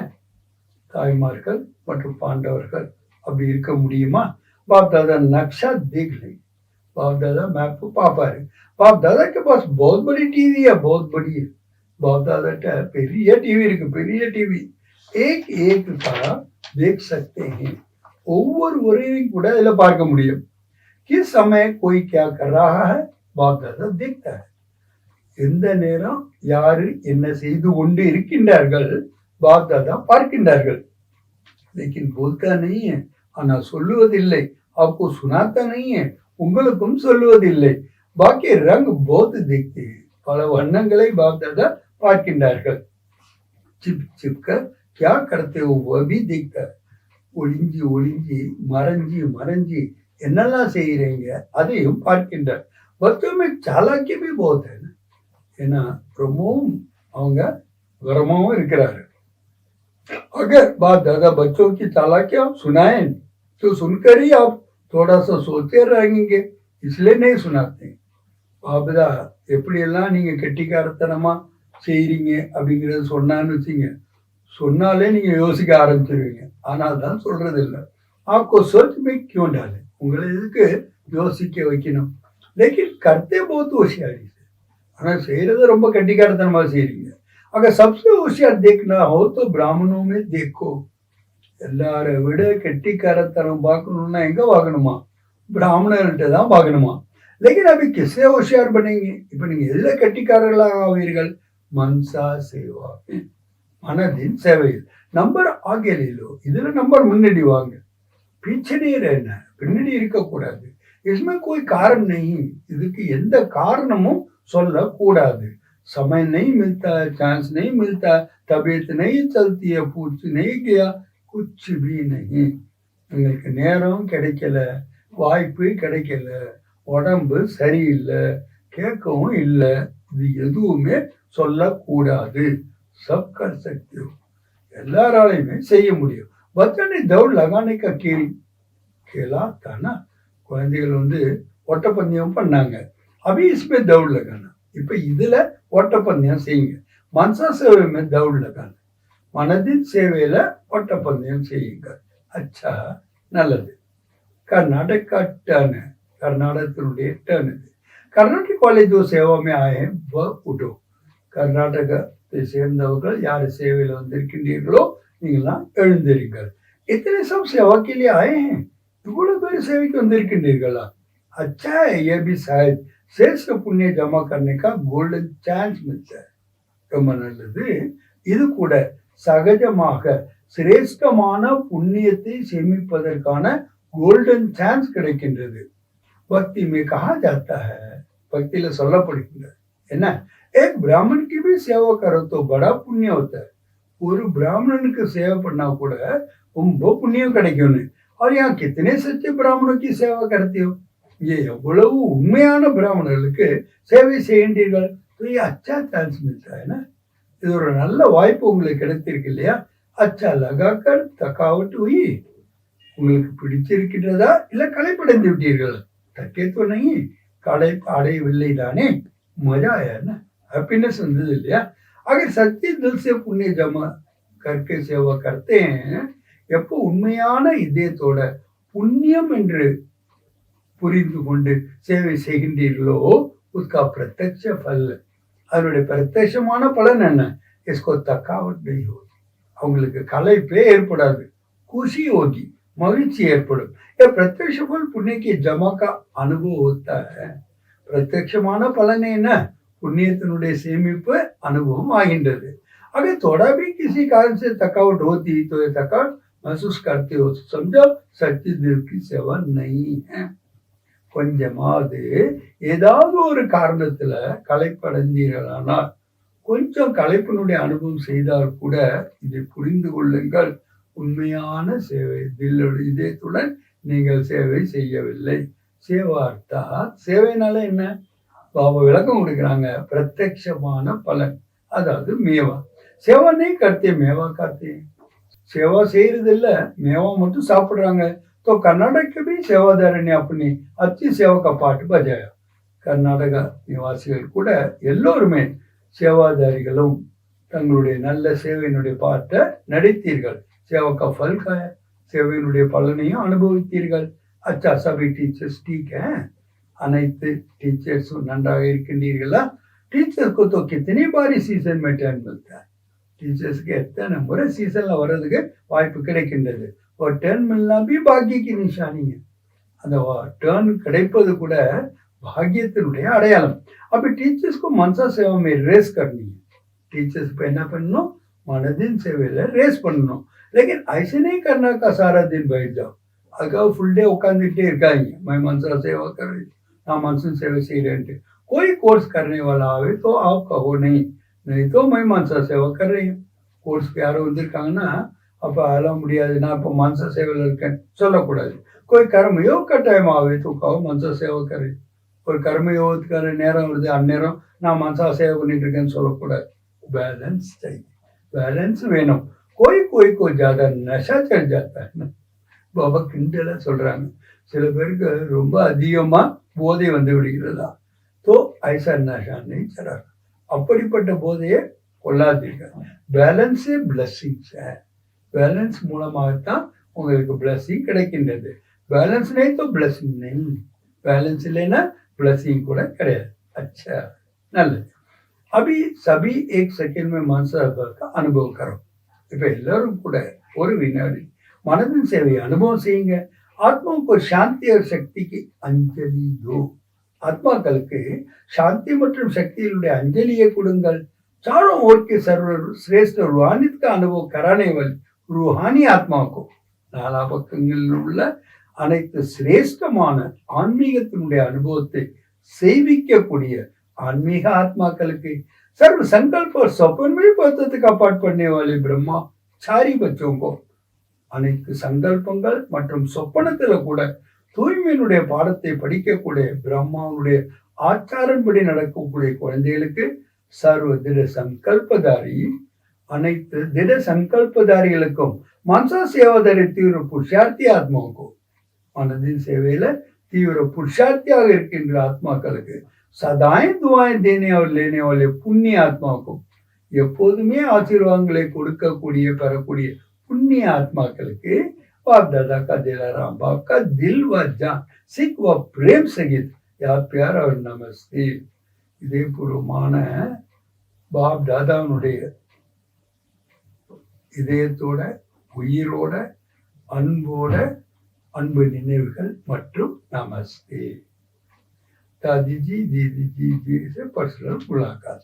தாய்மார்கள் மற்றும் பாண்டவர்கள் அப்படி இருக்க முடியுமா? बाप दादा नक्शा देख लें. बाप दादा मैप पापाரு. बाप दादा के पास बहुत बड़ी टीवी है, बहुत बड़ी है. बाप दादा का பெரிய टीवी இருக்கு, பெரிய टीवी. एक एक का देख सकते हैं. ஒவ்வொருவரையும் கூட இதில் பார்க்க முடியும். किस समय कोई क्या कर रहा है बाप दादा देखता है. எந்த நேரம் யாரு என்ன செய்து கொண்டு இருக்கின்றார்கள் பாப் தாதா பார்க்கின்றார்கள். लेकिन बोलता नहीं है. ஆனா சொல்லுவதில்லை. आपको सुनाता नहीं है. உங்களுக்கும் சொல்லுவதில்லை. பாக்கி ரங் बहुत देखते हैं. பல வண்ணங்களை பாப் தாதா பார்க்கின்றார்கள். சிப் சிப்கர் क्या करते हो वह भी देखता है. ஒளிஞ்சி ஒளிஞ்சி மறைஞ்சி மறைஞ்சி என்னெல்லாம் செய்கிறீங்க அதையும் பார்க்கின்றார். बच्चों में चालाकी भी बहुत है. ஏன்னா ரொம்பவும் அவங்க விவரமாகவும் இருக்கிறாரு. अगर बाप दादा बच्चों की चालाकियां सुनाएं तो सुनकर ही आप थोड़ा सा सोचते रहेंगे, इसलिए नहीं सुनाते. பாபதா எப்படியெல்லாம் நீங்க கெட்டிக்காரத்தனமா செய்றீங்க அப்படிங்கிறத சொன்னான்னு வச்சுங்க, சொன்னாலே நீங்க யோசிக்க ஆரம்பிச்சிருவீங்க. ஆனால் தான் சொல்றது இல்லை. आपको सोच में क्यों डाले. உங்களை எதுக்கு யோசிக்க வைக்கணும். लेकिन करते बहुत होशियारी से. ஆனா செய்யறத ரொம்ப கெட்டிக்காரத்தனமா செய்றீங்க. अगर सबसे होशियार देखना हो तो ब्राह्मणों में देखो. எல்லாரை விட கெட்டிக்காரத்தனம் பார்க்கணும்னா எங்க பார்க்கணுமா? பிராமணர்கள்ட்ட தான் பார்க்கணுமா? लेकिन अभी किससे होशियार बनेंगे. இப்ப நீங்க எதுல கெட்டிக்காரர்களாக ஆவீர்கள்? மன்சா சேவா, மனதின் சேவையில். நம்பர் ஆகே லேலோ. இதுல நம்பர் முன்னாடி வாங்க. पीछे नहीं रहना. பின்னாடி இருக்கக்கூடாது. इसमें कोई कारण नहीं. இதுக்கு எந்த காரணமும் சொல்லக்கூடாது. समय नहीं मिलता है, चांस नहीं मिलता, तबीयत नहीं चलती है, पूछ नहीं गया, कुछ भी नहीं. உங்களுக்கு நேரம் கிடைக்கல, வாய்ப்பு கிடைக்கல, உடம்பு சரியில்லை, கேட்கவும் இல்லை, இது எதுவுமே சொல்லக்கூடாது. सब कर सकते हो. எல்லாராலையுமே செய்ய முடியும். பச்சனை தௌட் லகானே கா கேல் கேலா தானா. குழந்தைகள் ஓட்டப்பந்தயம் பண்ணாங்க. அபி இஸ்மே தௌட் லகானா. இப்ப இதுல ஓட்டப்பந்தயம் செய்யுங்க. மனசா சேவை தௌட் லகானா. மனதின் சேவையில ஓட்டப்பந்தயம் செய்யுங்க. அச்சா, நல்லது. கர்நாடகா टर्न है. கர்நாடகத்தினுடைய टर्न இது. कर्नाटक वाले जो सेवा में आए हैं वह उठो. கர்நாடகத்தை சேர்ந்தவர்கள் யார் சேவையில் வந்திருக்கின்றீர்களோ நீங்களாம் எழுந்திருங்கள். इतने सब सेवा के लिए आए हैं. இவ்வளவு பேர் சேவைக்கு வந்திருக்கின்றீர்களா? अच्छा है. ये भी शायद श्रेष्ठ पुण्य जमा करने का गोल्डन चांस मिलता है. ரொம்ப நல்லது. இது கூட சகஜமாக சிரேஷ்டமான புண்ணியத்தை சேமிப்பதற்கான கோல்டன் சான்ஸ் கிடைக்கின்றது. பக்தி में कहा जाता है. பக்தியில சொல்லப்படுகின்றது என்ன? एक ब्राह्मण की भी सेवा करो तो बड़ा पुण्य होता है. ஒரு பிராமணனுக்கு சேவை பண்ணா கூட ரொம்ப புண்ணியம் கிடைக்கும்னு. और यहाँ कितने सच्चे ब्राह्मणों की सेवा करते हो. ये எவ்வளவு உண்மையான பிராமணர்களுக்கு சேவை செய்கின்றீர்கள். तो ये अच्छा चांस मिलता है ना. இது ஒரு நல்ல வாய்ப்பு உங்களுக்கு கிடைத்திருக்கு இல்லையா? अच्छा लगाकर थकावट हुई. உங்களுக்கு பிடிச்சிருக்கிறதா இல்ல களைப்படைந்து விட்டீர்கள்? தக்கே तो नहीं. களைப்படையவில்லை தானே. मजा आया ना. हैप्पीनेस வந்தது இல்லையா? अगर सच्चे दिल से पुण्य जमा करके सेवा करते हैं. எப்போ உண்மையான இதயத்தோட புண்ணியம் என்று புரிந்து கொண்டு சேவை செய்கின்றீர்களோ उसका प्रत्यक्ष फल அதனுடைய பிரத்யட்சமான பலன் என்ன? इसको थकावट नहीं होगी. அவங்களுக்கு களைப்பே ஏற்படாது. खुशी होगी, மகிழ்ச்சி ஏற்படும். ये प्रत्यक्ष फल पुण्य की जमा का अनुभव होता है. பிரத்யட்சமான பலன் என்ன? புண்ணியத்தினுடைய சேமிப்பு அனுபவம் ஆகின்றது. अगर थोड़ा भी किसी कारण से थकावट होती तो ये थकावट महसूस करते हो तो समझो सच्ची दिल की सेवा नहीं है. கொஞ்சமாவது ஏதாவது ஒரு காரணத்துல களைப்படைந்தீர்களானால் கொஞ்சம் களைப்பினுடைய அனுபவம் செய்தால் கூட இதை புரிந்து கொள்ளுங்கள், உண்மையான சேவை தில்லுடைய இதயத்துடன் நீங்கள் சேவை செய்யவில்லை. சேவார்த்தா சேவைனால என்ன? பாபா விளக்கம் கொடுக்குறாங்க. பிரத்யட்சமான பலன், அதாவது மேவா. சேவா नहीं करते मेवा खाते हैं. सेवा செய்யறது இல்ல, मेवा மட்டும் சாப்பிடுறாங்க. तो कर्नाटक के भी सेवादारी ने अपनी अच्छी सेवा का पाठ बजाया. கர்நாடக நிவாசிகள் கூட எல்லோருமே சேவாதாரிகளும் தங்களுடைய நல்ல சேவையினுடைய பாட்டை நடித்தீர்கள். சேவா का फल खाया, சேவையினுடைய பலனையும் அனுபவித்தீர்கள். अच्छा सभी टीचर्स ठीक है. அனைத்து டீச்சர்ஸும் நன்றாக இருக்கின்றீர்களா? டீச்சர்ஸ் को तो कितनी बारी सीजन में टर्न मिलता है. டீச்சர்ஸ்க்கு எத்தனை முறை சீசன்ல வர்றதுக்கு வாய்ப்பு கிடைக்கின்றது. ஒரு டர்ன் मिलना भी भाग्य की निशानी है. அந்த டர்ன் கிடைப்பது கூட பாக்கியத்தினுடைய அடையாளம். அப்ப டீச்சர்ஸ் को मनसा सेवा में रेस करनी है. टीचर्स पे என்ன பண்ணணும்? மனதின் சேவையில ரேஸ் பண்ணணும். लेकिन ऐसे नहीं करना का सारा दिन बैठ जाओ. அதுக்காக ஃபுல் டே உட்காந்துட்டே இருக்காங்க. मैं मनसा सेवा कर रही हूँ, நான் மனசின் சேவை செய்யறேன்ட்டு. कोई कोर्स करने वाला आवे तो आप कहो नहीं, नहीं तो मैं मनसा सेवा कर रही हूँ. கோர்ஸ்க்கு யாரும் வந்திருக்காங்கன்னா அப்ப அதெல்லாம் முடியாது, நான் இப்போ मनसा சேவையில் இருக்கேன் சொல்லக்கூடாது. कोई कर्मयोग का टाइम आवे तो कहो मनसा सेवा करे. ஒரு கர்மயோகத்துக்கான நேரம் வருது, அந்நேரம் நான் மனசா சேவை பண்ணிட்டு இருக்கேன்னு சொல்லக்கூடாது. பேலன்ஸ் பேலன்ஸ் வேணும். கோய் ஜாதா நஷா चढ़ जाता है. பாபா கிண்டலா சொல்றாங்க, சில பேருக்கு ரொம்ப அதிகமா போதை வந்து விடுகிறதா. तो ऐसा नशा नहीं चढ़ा. அப்படிப்பட்ட போதையை கொள்ளாதீர்கள். Balance blessings. பேலன்ஸ் மூலமாகத்தான் உங்களுக்கு பிளஸ்ஸிங் கிடைக்கின்றது. பேலன்ஸ் नहीं तो ब्लेसिंग नहीं. बैलेंस இல்லைன்னா ब्लेसिंग கூட கிடையாது. अच्छा நல்லது. अभी सभी एक सेकंड में मनसा का अनुभव करो. இப்ப எல்லாரும் கூட ஒரு வினாடி மனதின் சேவையை அனுபவம் செய்யுங்க. ஆத்மாவுக்கு சாந்தி और शक्ति की अंजलि दो. ஆத்மாக்களுக்கு சாந்தி மற்றும் சக்தியினுடைய அஞ்சலியை கொடுங்கள். चारों ओर के सर्वश्रेष्ठ रूहानियत का अनुभव कराने वाली रूहानी आत्मा को நாலா பக்கங்களில் உள்ள அனைத்து சிரேஷ்டமான ஆன்மீகத்தினுடைய அனுபவத்தை செய்விக்கக்கூடிய ஆன்மீக ஆத்மாக்களுக்கு सर्व संकल्प और स्वप्न में पद्धति का पाठ पढ़ने वाले ब्रह्मा चारी बच्चों को அனைத்து சங்கல்பங்கள் மற்றும் சொப்பனத்துல கூட தூய்மையினுடைய பாடத்தை படிக்கக்கூடிய பிரம்மாவுடைய ஆச்சாரன்படி நடக்கக்கூடிய குழந்தைகளுக்கு சர்வ திட சங்கல்பதாரி அனைத்து திட சங்கல்பதாரிகளுக்கும் मनसा सेवादारी तीव्र पुरुषार्थी आत्माओं को மனதின் சேவையில தீவிர புருஷார்த்தியாக இருக்கின்ற ஆத்மாக்களுக்கு சதாய் துவாய் தேனே और लेने वाले புண்ணிய ஆத்மாவுக்கும் எப்போதுமே ஆசீர்வாதங்களை கொடுக்கக்கூடிய பெறக்கூடிய புண்ணிய ஆத்மாக்களுக்கு बाप दादा का दिलाराम बाप का दिल व जान सिख व प्रेम सहित याद प्यार और नमस्ते. இதே பூர்வமான பாப் தாதாவுடைய இதயத்தோட உயிரோட அன்போட அன்பு நினைவுகள் மற்றும் நமஸ்தே. दादी जी दीदी जी से पर्सनल मुलाकात.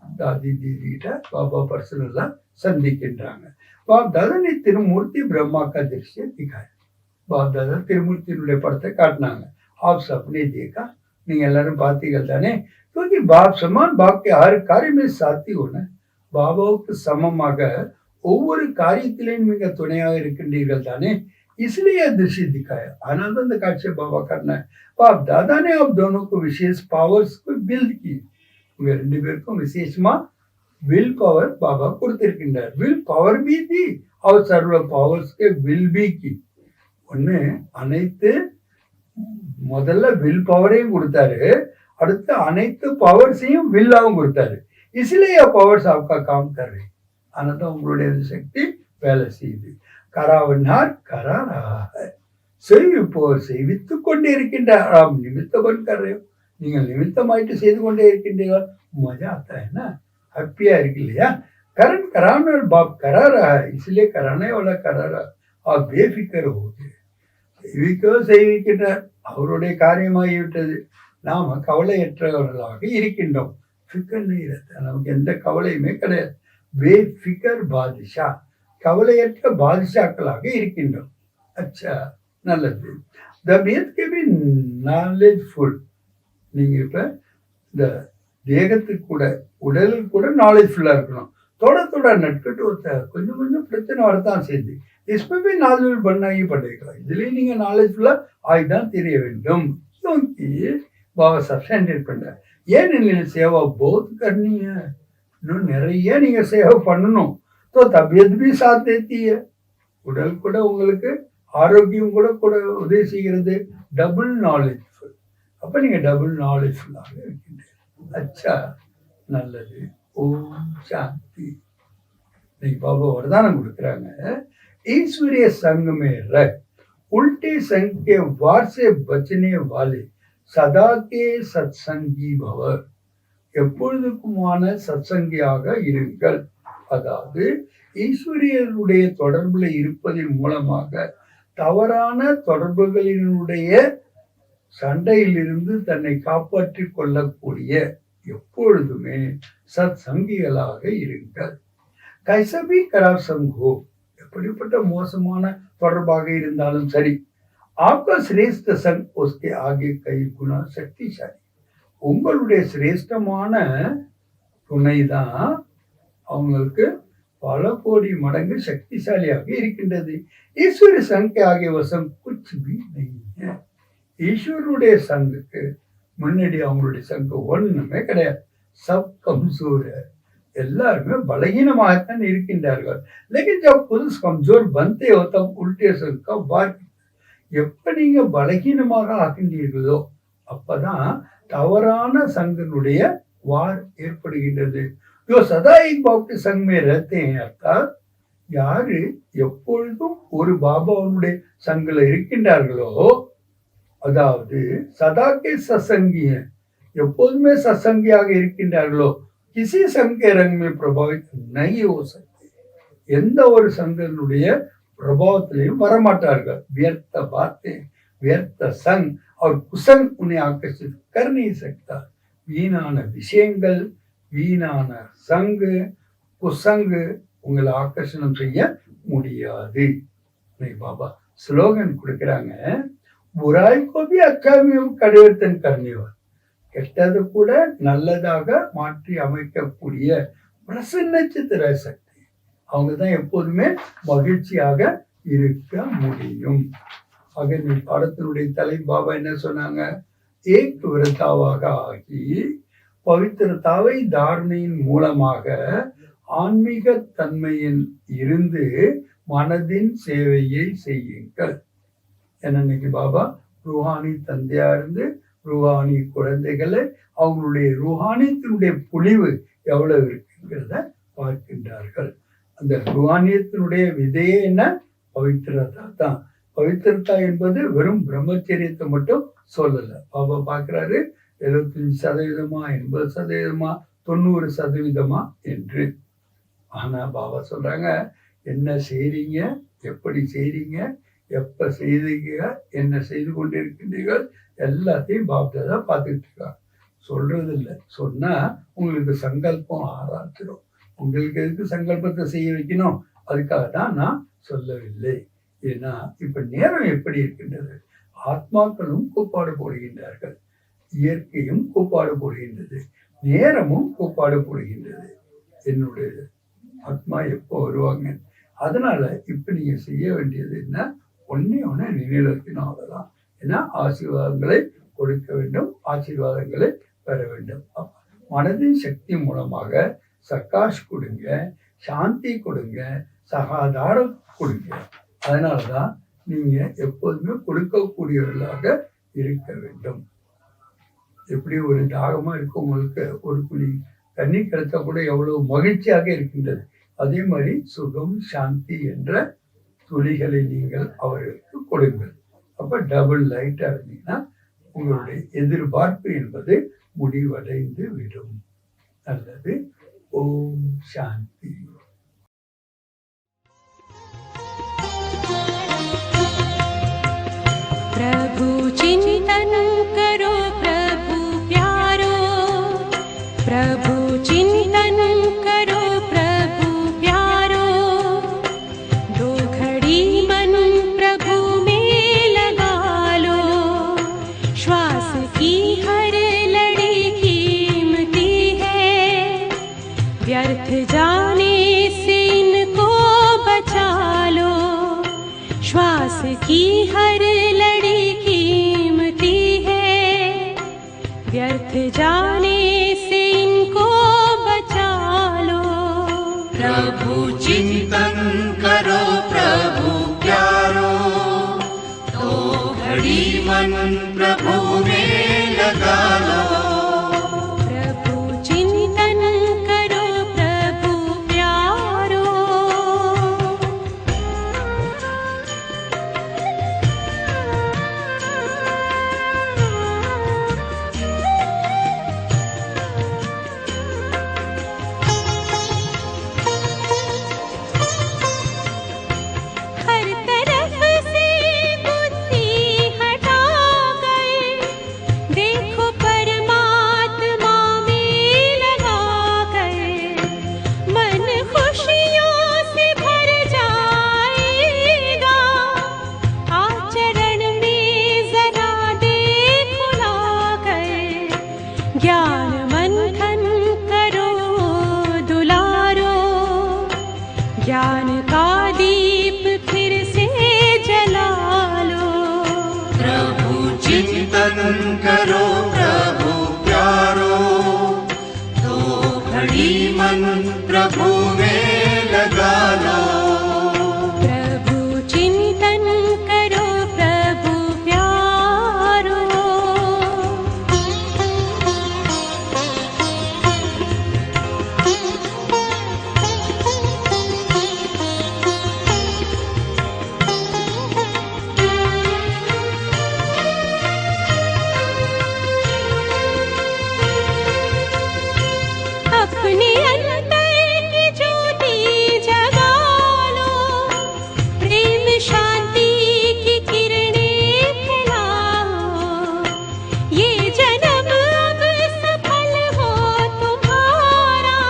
दादी दीदी बाबा पर्सनल சந்திக்கின்றாங்க. बाप दादा ने तिरुमूर्ति ब्रह्मा का दृश्य दिखाया. बाप दादा तिरुमूर्तिயினுடைய படத்தை காட்டினாங்க. आप सबने देखा, நீங்க எல்லாரும் பார்த்தீர்கள் தானே. क्योंकि बाप समान बाप के हर कार्य में साथी होना. பாபாவுக்கு சமமாக ஒவ்வொரு காரியத்திலையும் நீங்க துணையாக இருக்கின்றீர்கள் தானே. इसलिए दृश्य दिखाया. आनंद काट्से बाबा करना है. बाप दादा ने आप दोनों को विशेष पावर्स को बिल्ड की. उங்க ரெண்டு பேருக்கும் விசேஷமா வில் பவர் பாபா கொடுத்திருக்கின்றார். வில் பவர் भी दी और सर्व पावर्स के विल भी की. ஒன்னு அனைத்து முதல்ல வில் பவரையும் கொடுத்தாரு, அடுத்து அனைத்து பவர்ஸையும் வில்லாவும் கொடுத்தாரு. इसलिए पावर्स आपका काम कर रहे. ஆனதான் உங்களுடைய சக்தி வேலை செய்யுது. கராவன்னார் கராரா செய்விப்போர் செய்வித்துக் கொண்டு இருக்கின்றார். ஆம் நிமித்தவன் கரையும் நீங்கள் நிமித்தமாயிட்டு செய்து கொண்டே இருக்கின்றீர்கள், मजा आता है ना, हैप्पिया இருக்கு இல்லையா? करंट कराना और बाप करा रहा है, इसलिए कराने वाला करा रहा, आप बेफिक्र हो गए. செய்விக்கோ செய்விக்கின்றார், அவருடைய காரியமாகிவிட்டது. நாம கவலையற்றவர்களாக இருக்கின்றோம். ஃபிக்கர் நமக்கு எந்த கவலையுமே கிடையாது. பேஃபிகர் பாதிஷா, கவலையற்ற பாதிஷாக்களாக இருக்கின்றோம். அச்சா, நல்லது. தபியத்கே பி நாலேஜ்ஃபுல். நீங்க இப்ப இந்த தேகத்துக்கு கூட உடலுக்கு கூட நாலேஜ்ஃபுல்லா இருக்கணும். थोड़ा नटखट होता है, கொஞ்சம் கொஞ்சம் பிரச்சனை வரத்தான் செய்யுது. इसमें भी नॉलेज बनना ही पड़ेगा. இதுலயும் நீங்க நாலேஜ்ஃபுல்லா ஆகிதான் தெரிய வேண்டும். क्योंकि बाबा सब्सटेंडेड பண்றார். ஏனெனில் சேவா बहुत करनी है, இன்னும் நிறைய நீங்க சேவை பண்ணணும். तो तबीयत भी साथ देती है. உடல் கூட உங்களுக்கு ஆரோக்கியம் கூட கூட உதவி செய்கிறது. Double knowledgeful. அப்ப நீங்க டபுள் நாலேஜ்ஃபுல்லாக இருக்கின்றீர்கள். அச்சா, நல்லது. ஓம் சாந்தி. இன்னைக்கு பாபா வரதானம் கொடுக்குறாங்க. ईश्वरीय संग में रह, उल्टे संग के वार से बचने वाले सदा के सत्संगी भव. எப்பொழுதுக்குமான சத்சங்கியாக இருங்கள். அதாவது ஈஸ்வரியனுடைய தொடர்புல இருப்பதன் மூலமாக தவறான தொடர்புகளினுடைய சண்டையிலிருந்து தன்னை காப்பாற்றிக் கொள்ளக்கூடிய எப்பொழுதுமே சத் சங்கிகளாக இருங்கள். கைசபி கரார் சங்கோ, எப்படிப்பட்ட மோசமான தொடர்பாக இருந்தாலும் சரி, ஆப்கா சிரேஷ்ட சங் உஸ்கே ஆகே கை குணா சக்திசாலி. உங்களுடைய சிரேஷ்டமான துணைதான் அவங்களுக்கு பல கோடி மடங்கு சக்திசாலியாக இருக்கின்றது. ஈஸ்வரி சங்கே ஆகிய வசம் குச் பி நஹீ. ஈஸ்வருடைய சங்குக்கு முன்னாடி அவங்களுடைய சங்கு ஒண்ணுமே கிடையாது. சப் கம்சோர், எல்லாருமே பலகீனமாகத்தான் இருக்கின்றார்கள். लेकिन जब खुद कमजोर बनते हो तब उल्टे संग का वार. எப்ப நீங்க பலகீனமாக ஆகின்றீர்களோ அப்பதான் தவறான சங்கனுடைய வார் ஏற்படுகின்றது. जो सदा एक बाप के संग में रहते हैं, அர்த்தாத் யாரு எப்பொழுதும் ஒரு பாபாவுடைய சங்கில இருக்கின்றார்களோ, அதாவது சதாக்கே சத்சங்கிய, எப்போதுமே சத்சங்கியாக இருக்கின்றார்களோ, கிசி சங்க ரங்க பிரபாவித் நஹி ஹோ சக்தே, எந்த ஒரு சங்கனுடைய பிரபாவத்திலையும் வரமாட்டார்கள். व्यर्थ बातें, व्यर्थ संग और कुसंग उन्हें आकर्षित कर नहीं सकता. வீணான விஷயங்கள், வீணான சங்கு, குசங்கு உங்களை ஆக்கர்ஷணம் செய்ய முடியாது. பாபா ஸ்லோகன் கொடுக்கிறாங்க. புராய் கோபி அச்சாவியம் கடைவர்த்தன் கர்ணிவர், கெட்டது கூட நல்லதாக மாற்றி அமைக்கக்கூடிய பிரசன்ன சித்திர சக்தி, அவங்க தான் எப்போதுமே மகிழ்ச்சியாக இருக்க முடியும். ஆக நீ பாடத்தினுடைய தலை பாபா என்ன சொன்னாங்க? ஏக் விரதாவாக ஆகி பவித்திரதாவை தாரணையின் மூலமாக ஆன்மீக தன்மையில் இருந்து மனதின் சேவையை செய்யுங்கள். இன்னைக்கு பாபா ரூஹானி தந்தையா இருந்து ரூஹானி குழந்தைகளை அவங்களுடைய ரூஹானியத்தினுடைய பொலிவு எவ்வளவு இருக்குங்கிறத பார்க்கின்றார்கள். அந்த ரூஹானியத்தினுடைய விதையே என்ன? பவித்திரதா தான். பவித்திரதா என்பது வெறும் பிரம்மச்சரியத்தை மட்டும் சொல்லல. பாபா பார்க்கிறாரு 75%, 80%, 90% என்று. ஆனா பாபா சொல்றாங்க, என்ன செய்றீங்க, எப்படி செய்றீங்க, எப்ப செய்தீங்க, என்ன செய்து கொண்டிருக்கின்றீர்கள், எல்லாத்தையும் பாப்தாதா பார்த்துட்டு இருக்காங்க. சொல்றது இல்லை. சொன்னா உங்களுக்கு சங்கல்பம் ஆரம்பிச்சிடும். உங்களுக்கு எதுக்கு சங்கல்பத்தை செய்ய வைக்கணும்? அதுக்காக தான் நான் சொல்லவில்லை. ஏன்னா இப்ப நேரம் எப்படி இருக்கின்றது? ஆத்மாக்களும் கூப்பாடு போடுகின்றார்கள், இயற்கையும் கூப்பாடு போடுகின்றது, நேரமும் கூப்பாடு போடுகின்றது. என்னுடைய ஆத்மா எப்போ வருவாங்க? அதனால இப்ப நீங்க செய்ய வேண்டியது என்ன? ஒன்னே நினைவில் வைக்கணும், அவ்வளவுதான். ஏன்னா ஆசீர்வாதங்களை கொடுக்க வேண்டும், ஆசீர்வாதங்களை பெற வேண்டும். மனதின் சக்தி மூலமாக சக்காஷ் கொடுங்க, சாந்தி கொடுங்க, சகாதாரம் கொடுங்க. அதனாலதான் நீங்க எப்போதுமே கொடுக்கக்கூடியவர்களாக இருக்க வேண்டும். எப்படி ஒரு தாகமா இருக்கவங்களுக்கு ஒரு குழி தண்ணி கிடைச்சா கூட எவ்வளவு மகிழ்ச்சியாக இருக்கின்றது. அதே மாதிரி சுகம் சாந்தி என்ற துளிகளை நீங்கள் அவர்களுக்கு கொடுங்கள். அப்ப டபுள் லைட்டா இருந்தீங்கன்னா உங்களுடைய எதிர்பார்ப்பு என்பது முடிவடைந்து விடும். நல்லது. ஓம் சாந்தி. प्रभु चिंतन करो प्रभु प्यारो, प्रभु चिंतन करो प्रभु प्यारो, दो घड़ी मन प्रभु में लगा लो, श्वास की हर लड़ी कीमती है, व्यर्थ जाने से इनको बचा लो, श्वास की हर लड़ी कीमती है, व्यर्थ जाने से इनको बचा लो। प्रभु चिंतन करो प्रभु प्यारो, तो घड़ी मन प्रभु में लगा लो। प्रभु चिंतन करो प्रभु प्यारो। हर तरफ से बुद्धि हटा गए, देखो परमात्मा में लगा गए, मन खुशियों से भर जाएगा, आचरण में जरा देखो ला गए, ज्ञान मंथन करो दुलारो, ज्ञान का दीप फिर से जला लो। प्रभु चिंतन करो प्रभु प्यारो, तो घड़ी मन प्रभु में लगा लो। प्रभु चिंतन करो प्रभु प्यारो। अपने अंतर की ज्योति जगा लो, प्रेम शांति की किरणें फैलाओ, ये जन्म अब सफल हो तुम्हारा,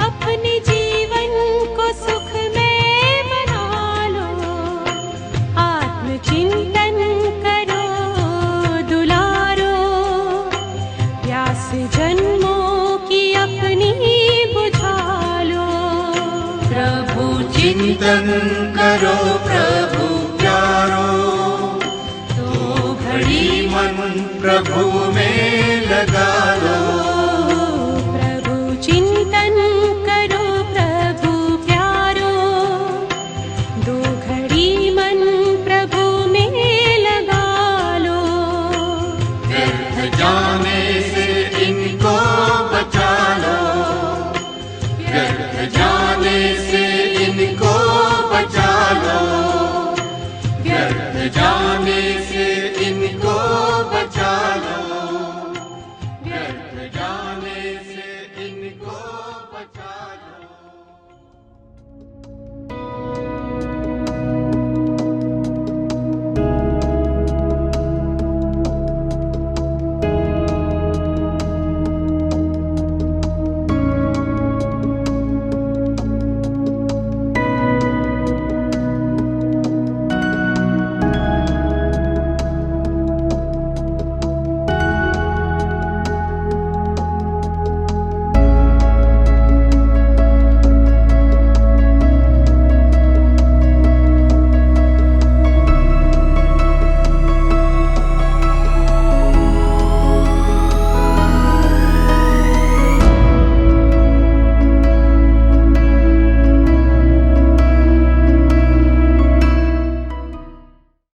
अपने जीवन को सुखमय बना लो, आत्मचिंतन करो दुलारो, प्यास जन्मों की अपनी बुझा लो। प्रभु चिंतन करो प्रभु प्यारो, तो घड़ी मन प्रभु में लगा लो। प्रभु चिंतन करो प्रभु प्यारो, दो घड़ी मन प्रभु में लगा लो। व्यर्थ जाने से इनको बचा लो, व्यर्थ जाने से इनको बचा लो, व्यर्थ जाने से